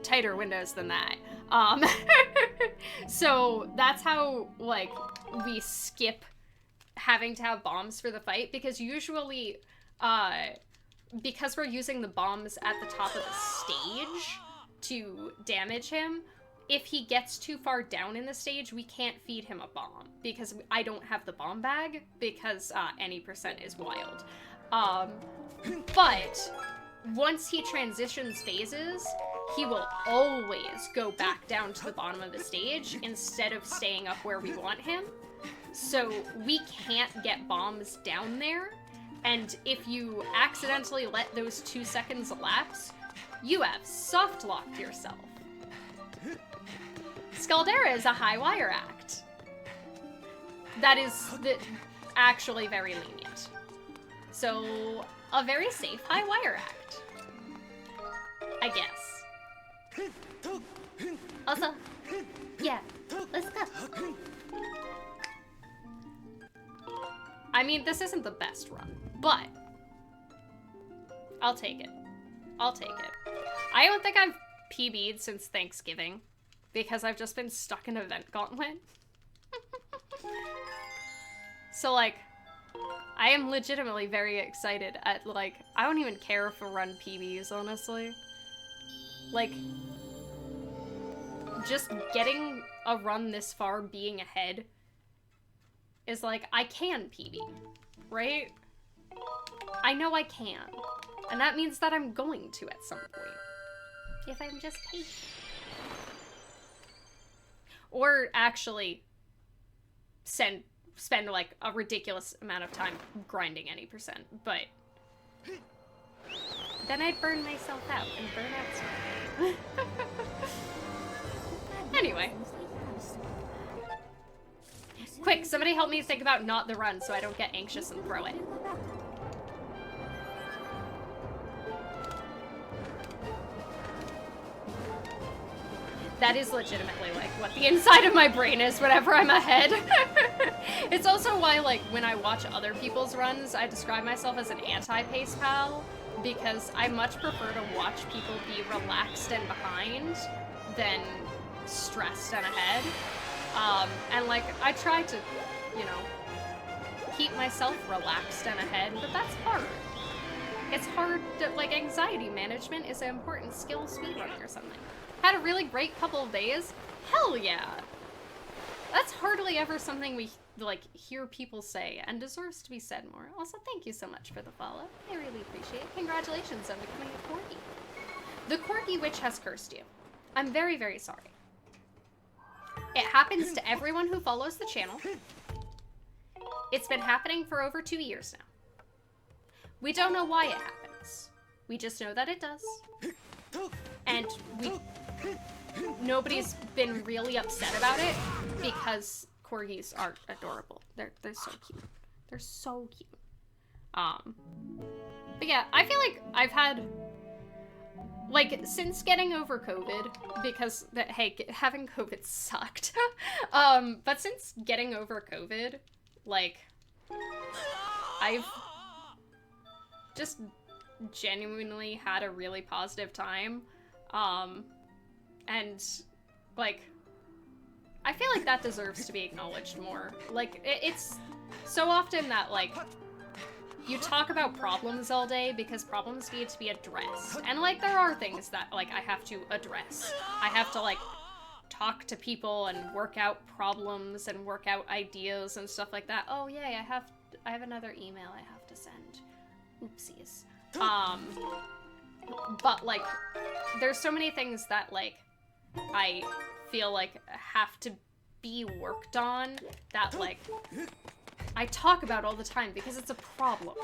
tighter windows than that. So that's how like we skip having to have bombs for the fight, because usually because we're using the bombs at the top of the stage to damage him, if he gets too far down in the stage, we can't feed him a bomb, because I don't have the bomb bag, because any percent is wild. But once he transitions phases, he will always go back down to the bottom of the stage instead of staying up where we want him. So we can't get bombs down there, and if you accidentally let those 2 seconds elapse, you have soft-locked yourself. Scaldera is a high wire act. That is actually very lenient. So, a very safe high wire act, I guess. Also, yeah, let's go. I mean, this isn't the best run, but I'll take it. I'll take it. I don't think I've PB'd since Thanksgiving, because I've just been stuck in Event Gauntlet. So, like, I am legitimately very excited at, like, I don't even care if I run PBs, honestly. Like, just getting a run this far being ahead is like, I can PB, right? I know I can. And that means that I'm going to at some point, if I'm just patient. Or actually spend like a ridiculous amount of time grinding any percent, but then I'd burn myself out, and burnout's not good. Anyway. Quick, somebody help me think about not the run so I don't get anxious and throw it. That is legitimately, like, what the inside of my brain is whenever I'm ahead. It's also why, like, when I watch other people's runs, I describe myself as an anti-pace pal, because I much prefer to watch people be relaxed and behind than stressed and ahead. And, like, I try to, you know, keep myself relaxed and ahead, but that's hard. It's hard to, like, anxiety management is an important skill speedrunning or something. Had a really great couple of days? Hell yeah! That's hardly ever something we, like, hear people say, and deserves to be said more. Also, thank you so much for the follow. I really appreciate it. Congratulations on becoming a corgi. The corgi witch has cursed you. I'm very, very sorry. It happens to everyone who follows the channel. It's been happening for over 2 years now. We don't know why it happens. We just know that it does. And nobody's been really upset about it, because corgis are adorable. They're so cute. They're so cute. But yeah, I feel like I've had, like, since getting over COVID, because, hey, having COVID sucked. But since getting over COVID, like, I've just genuinely had a really positive time. And, like, I feel like that deserves to be acknowledged more. Like, it's so often that, like, you talk about problems all day because problems need to be addressed. And, like, there are things that, like, I have to address. I have to, like, talk to people and work out problems and work out ideas and stuff like that. Oh, yay, I have another email I have to send. Oopsies. But, like, there's so many things that, like, I feel like have to be worked on that, like, I talk about all the time because it's a problem.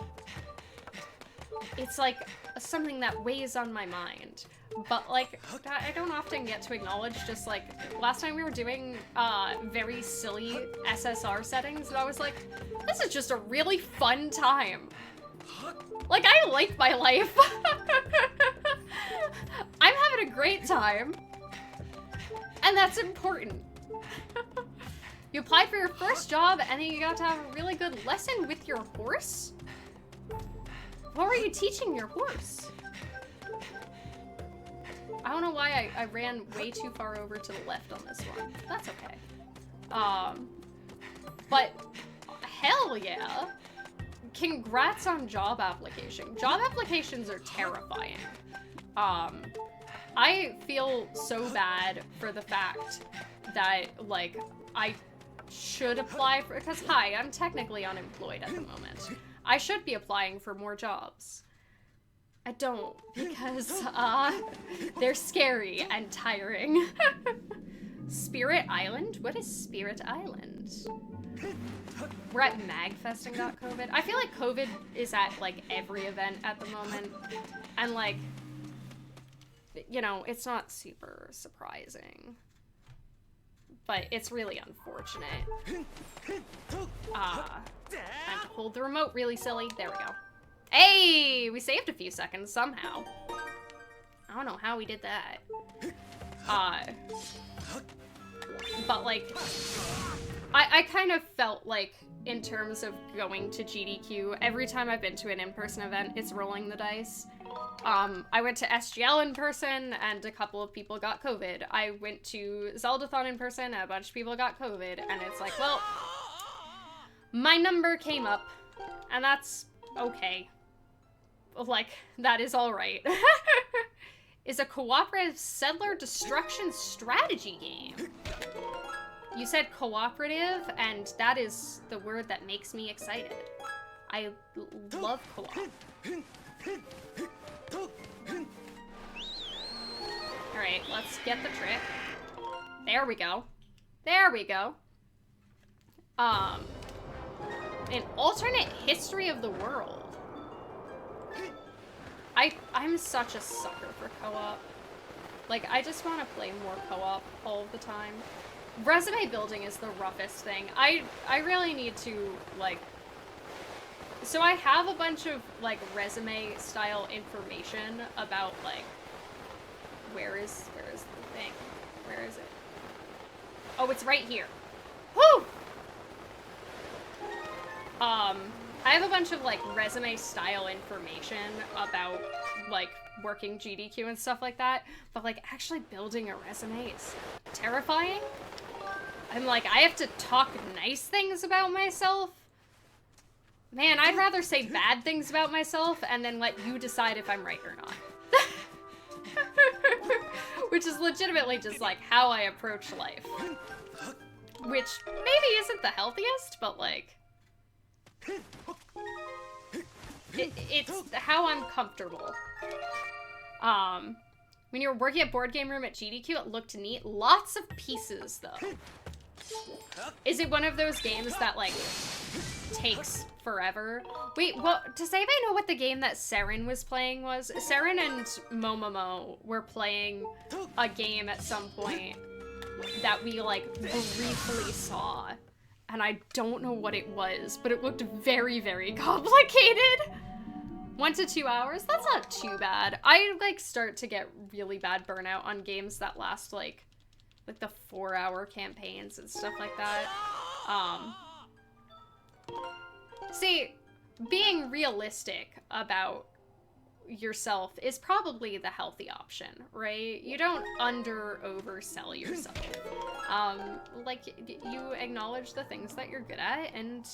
It's, like, something that weighs on my mind. But, like, I don't often get to acknowledge just, like, last time we were doing, very silly SSR settings, and I was like, this is just a really fun time. Like, I like my life. I'm having a great time. And that's important. You applied for your first job, and then you got to have a really good lesson with your horse? What were you teaching your horse? I don't know why I ran way too far over to the left on this one. That's okay. But hell yeah. Congrats on job application. Job applications are terrifying. I feel so bad for the fact that, like, I should apply for, because hi, I'm technically unemployed at the moment. I should be applying for more jobs. I don't, because, they're scary and tiring. Spirit Island? What is Spirit Island? We're at magfesting.covid. I feel like COVID is at, like, every event at the moment. And, like, you know, it's not super surprising. But it's really unfortunate. Time to hold the remote really silly. There we go. Hey! We saved a few seconds somehow. I don't know how we did that. But, like, I kind of felt like, in terms of going to GDQ, every time I've been to an in-person event, it's rolling the dice. I went to SGL in person, and a couple of people got COVID. I went to Zeldathon in person, and a bunch of people got COVID, and it's like, well, my number came up, and that's okay. Like, that is alright. Is a cooperative settler destruction strategy game. You said cooperative, and that is the word that makes me excited. I love co-op. Alright, let's get the trick. There we go. There we go. An alternate history of the world. I'm such a sucker for co-op. Like, I just want to play more co-op all the time. Resume building is the roughest thing. I really need to, like... So I have a bunch of, like, resume-style information about, like... Where is the thing? Where is it? Oh, it's right here. Woo! I have a bunch of, like, resume-style information about, like, working GDQ and stuff like that, but, like, actually building a resume is terrifying. I'm like, I have to talk nice things about myself. Man, I'd rather say bad things about myself and then let you decide if I'm right or not. Which is legitimately just, like, how I approach life. Which maybe isn't the healthiest, but, like... It's how I'm comfortable. When you were working at Board Game Room at GDQ, it looked neat. Lots of pieces, though. Is it one of those games that, like, takes forever? Wait, what? Does anybody know what the game that Seren was playing was? Seren and Momomo were playing a game at some point that we, like, briefly saw. And I don't know what it was, but it looked very, very complicated. 1 to 2 hours? That's not too bad. I, like, start to get really bad burnout on games that last, like the 4-hour campaigns and stuff like that. See, being realistic about yourself is probably the healthy option, right? You don't oversell yourself. Like, you acknowledge the things that you're good at and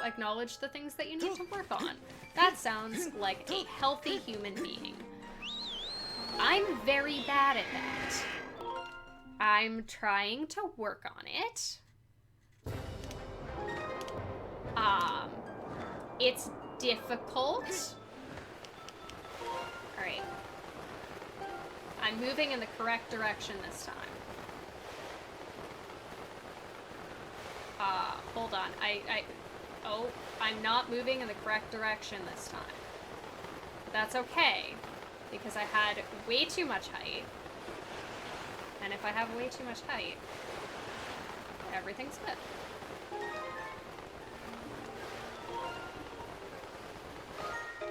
acknowledge the things that you need to work on. That sounds like a healthy human being. I'm very bad at that. I'm trying to work on it. It's difficult. Alright. I'm moving in the correct direction this time. Hold on. Oh, I'm not moving in the correct direction this time. But that's okay, because I had way too much height. And if I have way too much height, everything's good.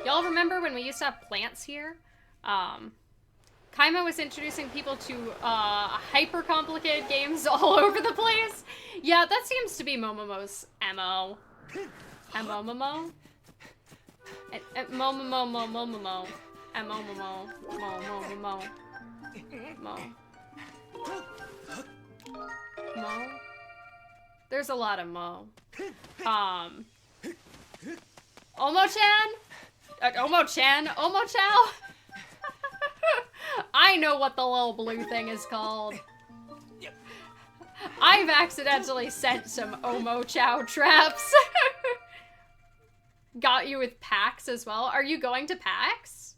Y'all remember when we used to have plants here? Kaima was introducing people to hyper-complicated games all over the place. Yeah, that seems to be Momomo's MO. Momomo? Momomo, Momomo. Momomo. Mo. Mo? There's a lot of Mo. Omo-chan? Omo-chan? Omo-chow? I know what the little blue thing is called. I've accidentally sent some Omo-chow traps. Got you with PAX as well. Are you going to PAX?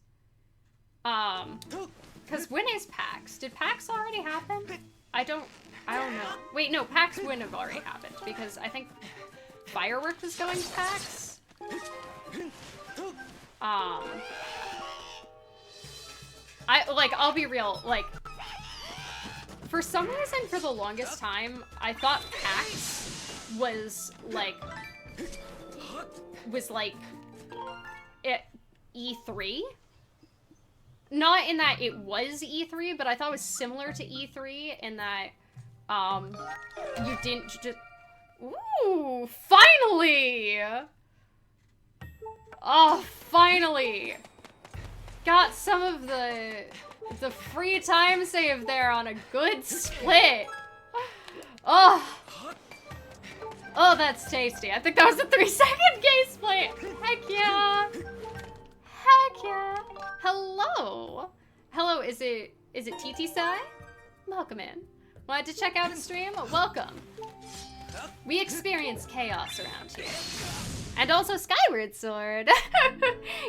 Because when is PAX? Did PAX already happen? I don't know. Wait, no, PAX wouldn't have already happened because I think Firework was going to PAX. I'll be real, like, for some reason, for the longest time, I thought PAX was E3. Not in that it was E3, but I thought it was similar to E3 in that, you didn't just... Ooh, finally! Oh, finally! Got some of the free time save there on a good split. Oh. Oh, that's tasty. I think that was a 3-second game split. Heck yeah. Heck yeah. Hello. Hello, is it TT Sai? Welcome in. Wanted to check out a stream? Welcome. We experience chaos around here. And also Skyward Sword.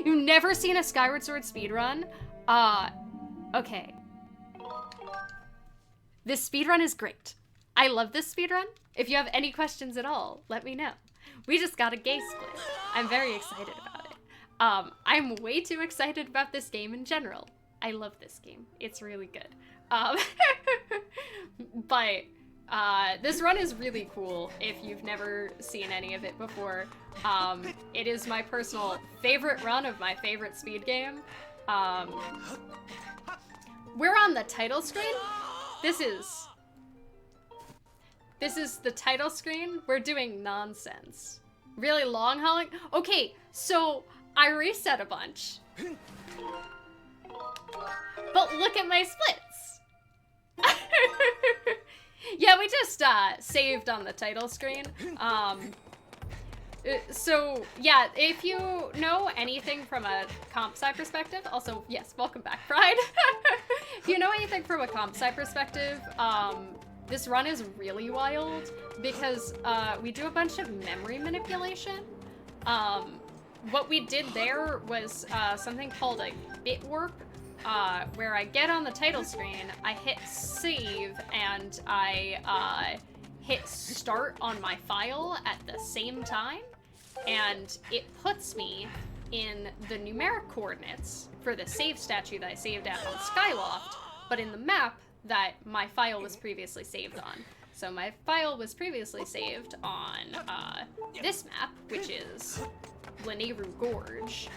You've never seen a Skyward Sword speedrun? Okay. This speedrun is great. I love this speedrun. If you have any questions at all, let me know. We just got a gay split. I'm very excited about it. I'm way too excited about this game in general. I love this game. It's really good. But this run is really cool if you've never seen any of it before. It is my personal favorite run of my favorite speed game. We're on the title screen. This is the title screen. We're doing nonsense. Really long hauling. Okay, so I reset a bunch. But look at my splits. Yeah, we just saved on the title screen. So yeah, if you know anything from a comp sci perspective, also, yes, welcome back, Pride. If you know anything from a comp sci perspective, this run is really wild because we do a bunch of memory manipulation. What we did there was something called a bit warp, where I get on the title screen, I hit save, and I hit start on my file at the same time, and it puts me in the numeric coordinates for the save statue that I saved at on Skyloft, but in the map that my file was previously saved on. So my file was previously saved on this map, which is Laneru Gorge,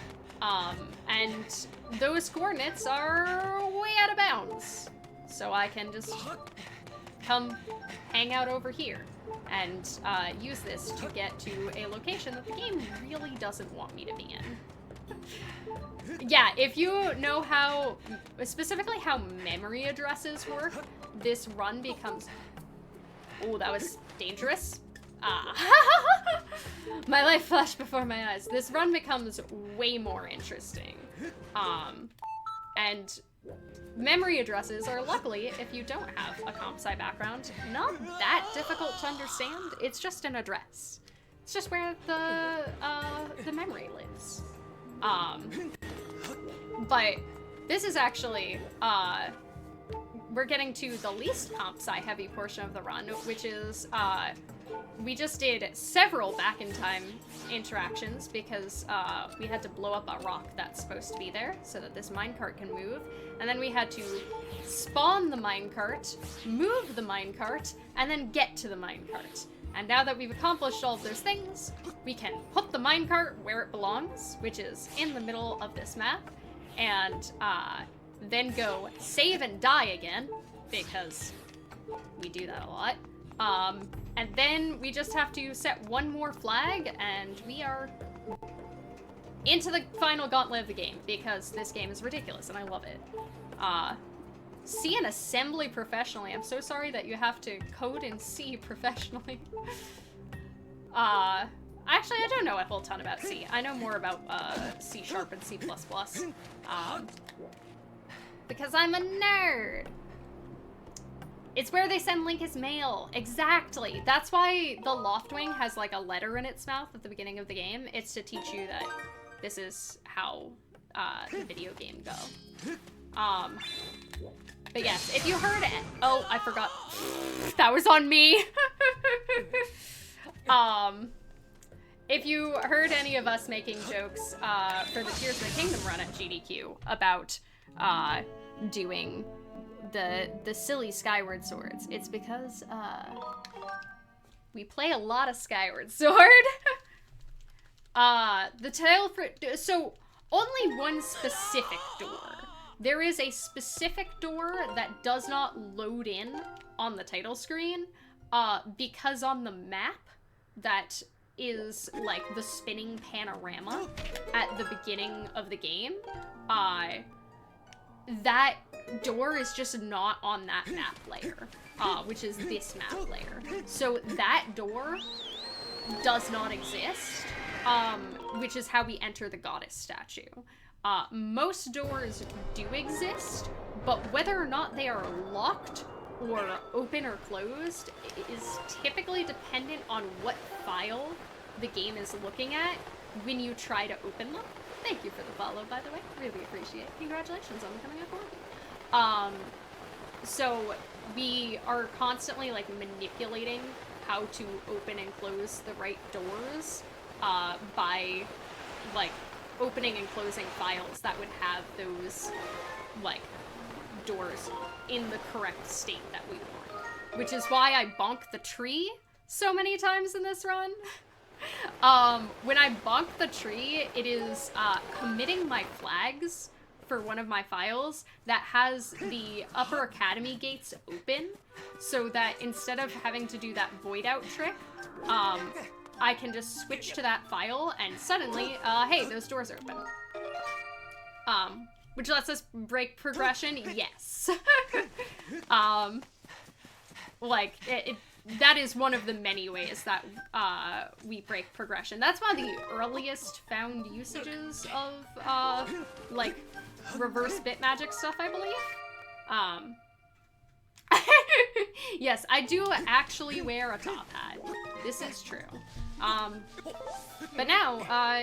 And those coordinates are way out of bounds. So I can just come hang out over here and use this to get to a location that the game really doesn't want me to be in. Yeah, if you know how, specifically how memory addresses work, this run becomes... Oh, that was dangerous. My life flashed before my eyes. This run becomes way more interesting. And memory addresses are, luckily, if you don't have a comp sci background, not that difficult to understand. It's just an address. It's just where the memory lives. But this is actually, we're getting to the least comp sci heavy portion of the run, which is, we just did several back-in-time interactions because we had to blow up a rock that's supposed to be there so that this minecart can move. And then we had to spawn the minecart, move the minecart, and then get to the minecart. And now that we've accomplished all of those things, we can put the minecart where it belongs, which is in the middle of this map, and then go save and die again, because we do that a lot. And then we just have to set one more flag, and we are into the final gauntlet of the game, because this game is ridiculous, and I love it. C and assembly professionally. I'm so sorry that you have to code in C professionally. Actually, I don't know a whole ton about C. I know more about C# and C++. Because I'm a nerd. It's where they send Link his mail. Exactly. That's why the Loftwing has like a letter in its mouth at the beginning of the game. It's to teach you that this is how the video game go. But yes, if you heard it. Oh, I forgot. That was on me. If you heard any of us making jokes for the Tears of the Kingdom run at GDQ about doing the silly Skyward Swords, it's because we play a lot of Skyward Sword. The title for so only one specific door. There is a specific door that does not load in on the title screen because on the map that is like the spinning panorama at the beginning of the game, that door is just not on that map layer, which is this map layer. So that door does not exist, which is how we enter the goddess statue. Most doors do exist, but whether or not they are locked or open or closed is typically dependent on what file the game is looking at when you try to open them. Thank you for the follow, by the way. Really appreciate it. Congratulations on becoming a follower. So we are constantly like manipulating how to open and close the right doors by like opening and closing files that would have those like doors in the correct state that we want. Which is why I bonk the tree so many times in this run. When I bonk the tree, it is committing my flags for one of my files that has the upper academy gates open, so that instead of having to do that void out trick, I can just switch to that file and suddenly, hey, those doors are open. Which lets us break progression, yes. That is one of the many ways that we break progression. That's one of the earliest found usages of like reverse bit magic stuff, I believe. Yes, I do actually wear a top hat. This is true. But now,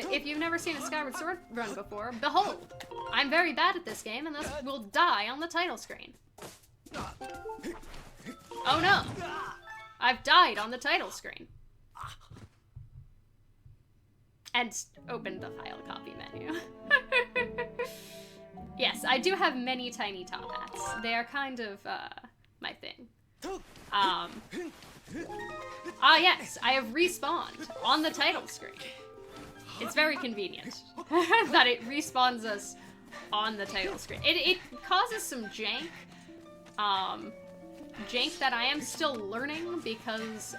if you've never seen a Skyward Sword run before, behold, I'm very bad at this game and thus will die on the title screen. Oh no! I've died on the title screen. And opened the file copy menu. Yes, I do have many tiny top hats. They are kind of, my thing. Yes, I have respawned on the title screen. It's very convenient. that it respawns us on the title screen. It causes some jank. Jank that I am still learning because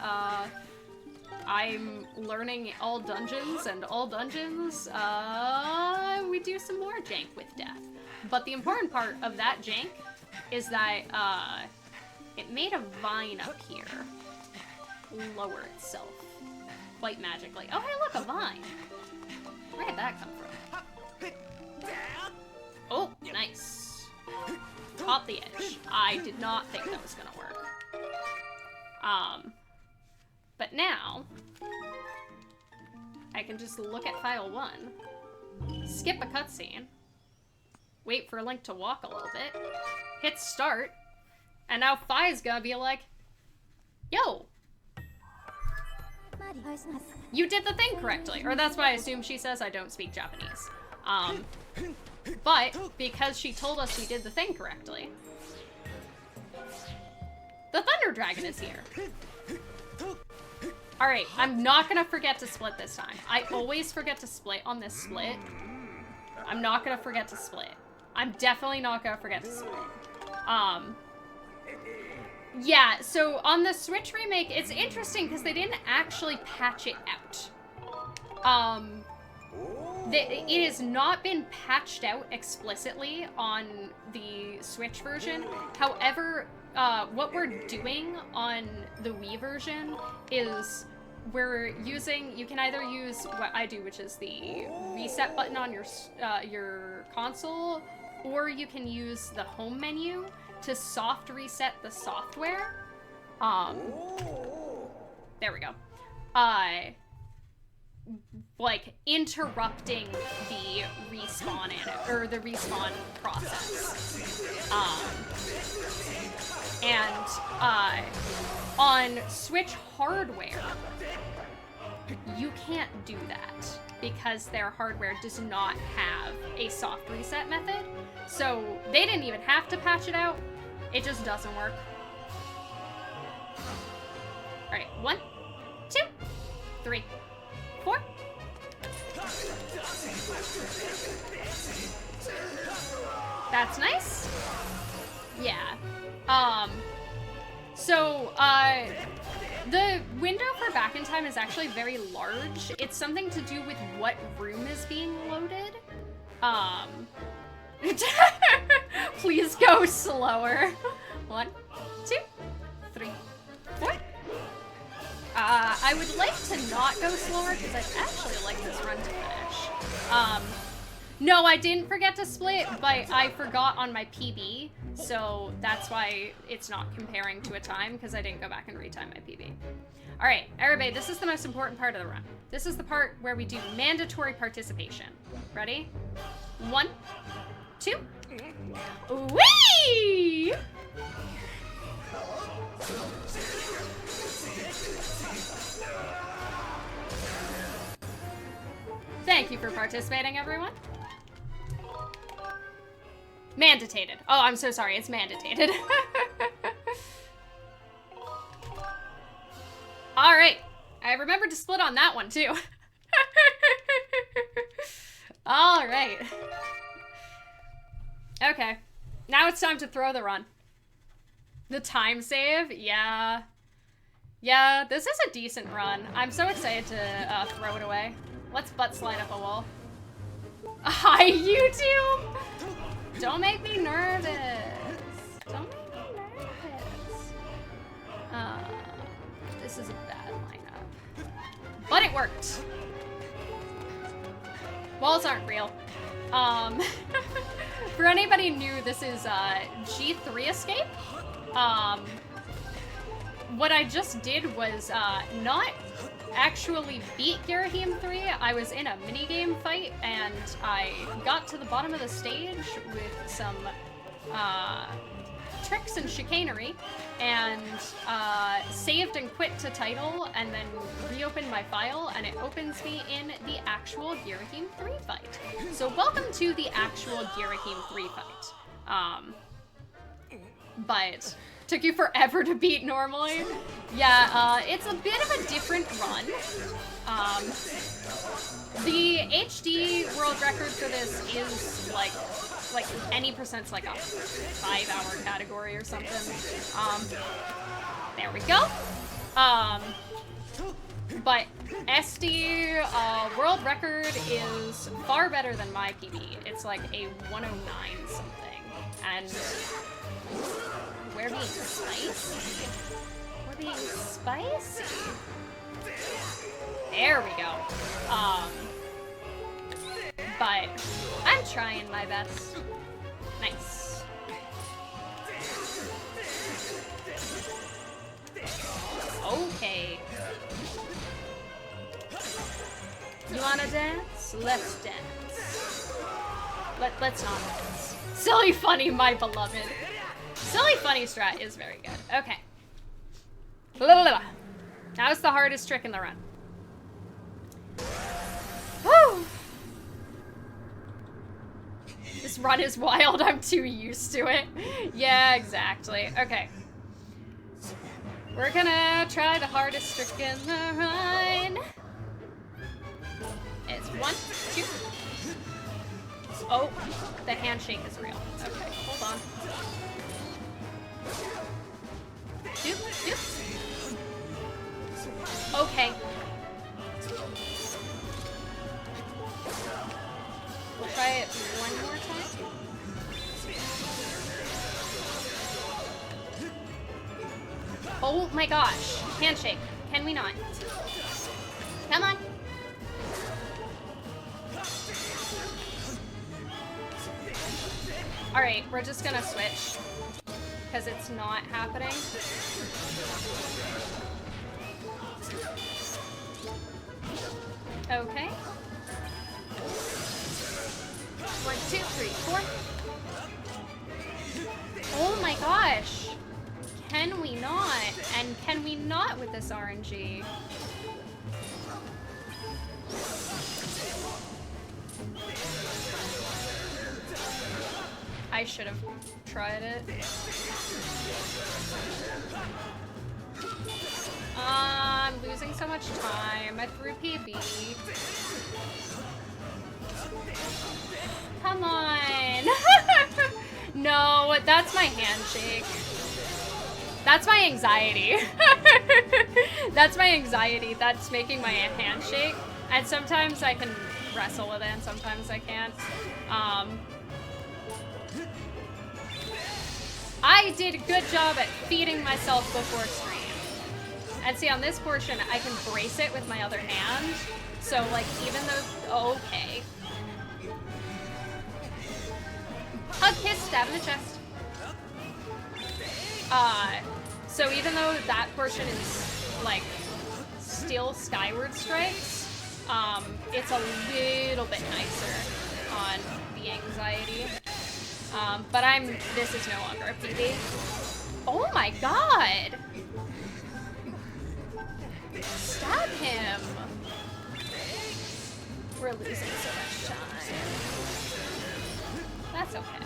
I'm learning all dungeons, and all dungeons, we do some more jank with death. But the important part of that jank is that it made a vine up here lower itself quite magically. Oh, hey, look, a vine. Where did that come from? Oh, nice. Caught the edge. I did not think that was gonna work. But now, I can just look at file 1, skip a cutscene, wait for Link to walk a little bit, hit start, and now Fi's gonna be like, yo, you did the thing correctly. Or that's what I assume she says. I don't speak Japanese. But because she told us we did the thing correctly, the Thunder Dragon is here. Alright, I'm not gonna forget to split this time. I always forget to split on this split. I'm not gonna forget to split. I'm definitely not gonna forget to split. Yeah, so on the Switch remake, it's interesting because they didn't actually patch it out. It has not been patched out explicitly on the Switch version. However, what we're doing on the Wii version is we're using, you can either use what I do, which is the reset button on your console, or you can use the home menu to soft reset the software. There we go. Like interrupting the respawn or the respawn process. And on Switch hardware, you can't do that because their hardware does not have a soft reset method. So they didn't even have to patch it out. It just doesn't work. All right, 1, 2, 3, 4. That's nice. Yeah. So, the window for back in time is actually very large. It's something to do with what room is being loaded. Please go slower. 1, 2, 3, 4. I would like to not go slower because I'd actually like this run to finish. No, I didn't forget to split, but I forgot on my PB, so that's why it's not comparing to a time, because I didn't go back and retime my PB. All right, everybody, this is the most important part of the run. This is the part where we do mandatory participation. Ready? 1, 2. Whee! Thank you for participating, everyone. Mandated. Oh, I'm so sorry. It's mandated. All right. I remembered to split on that one, too. All right. Okay. Now it's time to throw the run. The time save? Yeah. Yeah, this is a decent run. I'm so excited to throw it away. Let's butt slide up a wall. Hi, YouTube! Don't make me nervous. Don't make me nervous. This is a bad lineup. But it worked. Walls aren't real. For anybody new, this is G3 Escape. What I just did was not actually beat Girahim 3. I was in a minigame fight and I got to the bottom of the stage with some tricks and chicanery and saved and quit to title and then reopened my file and it opens me in the actual Girahim 3 fight. So welcome to the actual Girahim 3 fight. But Took you forever to beat normally. Yeah, it's a bit of a different run. The HD world record for this is like any percent's like a 5-hour category or something. There we go. But SD world record is far better than my PB. It's like a 109 something. And we're being spicy. We're being spicy. There we go. But I'm trying my best. Nice. Okay. You wanna dance? Let's dance. Let's not dance. Silly funny, my beloved. Silly funny strat is very good. Okay. That was the hardest trick in the run. Woo! This run is wild, I'm too used to it. Yeah, exactly. Okay. We're gonna try the hardest trick in the run. It's 1, 2. Oh, the handshake is real. Okay, hold on. Doop, doop. Okay. We'll try it one more time. Oh my gosh. Handshake. Can we not? Come on. Alright, we're just gonna switch. Because it's not happening. Okay. 1, 2, 3, 4. Oh my gosh. Can we not? And can we not with this RNG? I should have tried it. I'm losing so much time. I threw PB. Come on. No, that's my handshake. That's my anxiety. That's my anxiety. That's making my handshake. And sometimes I can wrestle with it and sometimes I can't. I did a good job at feeding myself before stream. And see, on this portion, I can brace it with my other hand. So, like, even though... Okay. Hug, kiss, stab in the chest. So even though that portion is, like, still Skyward strikes, it's a little bit nicer on the anxiety. But this is no longer a PB. Oh my god! Stab him! We're losing so much time. That's okay.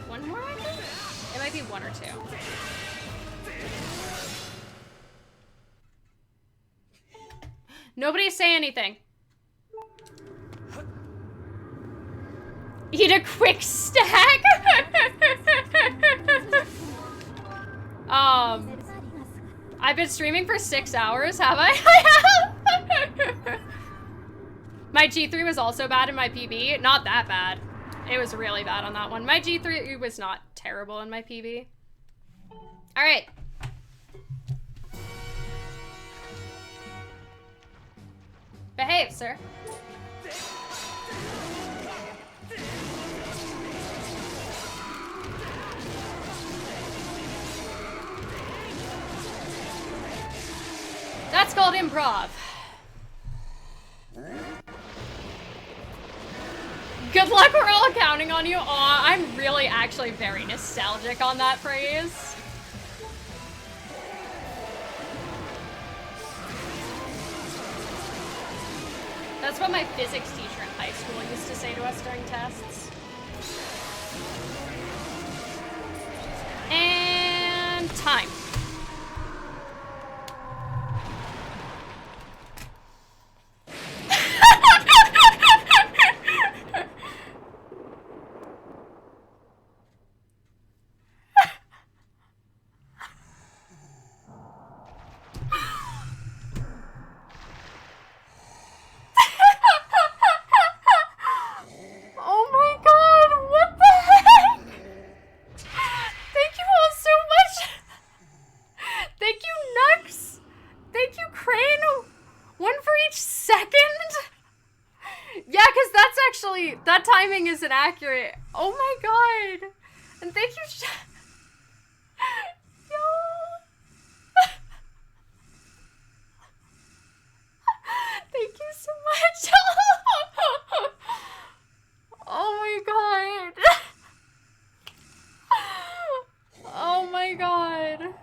One more, I think? It might be 1 or 2. Nobody say anything. Eat a quick stack? I've been streaming for 6 hours, have I? I have! My G3 was also bad in my PB. Not that bad. It was really bad on that one. My G3 was not terrible in my PB. Alright. Behave, sir. That's called improv. Good luck, we're all counting on you. Aw, I'm really actually very nostalgic on that phrase. That's what my physics teacher in high school used to say to us during tests. And time. Oh my god, what the heck? Thank you all so much. Thank you, Nux. Thank you, Crane. One for each second? Yeah, because that's actually, that timing is inaccurate. Oh my god. And thank you, Yo. Thank you so much. Oh my god. Oh my god.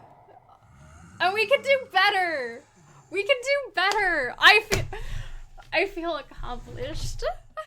And we can do better. We can do better. I feel accomplished.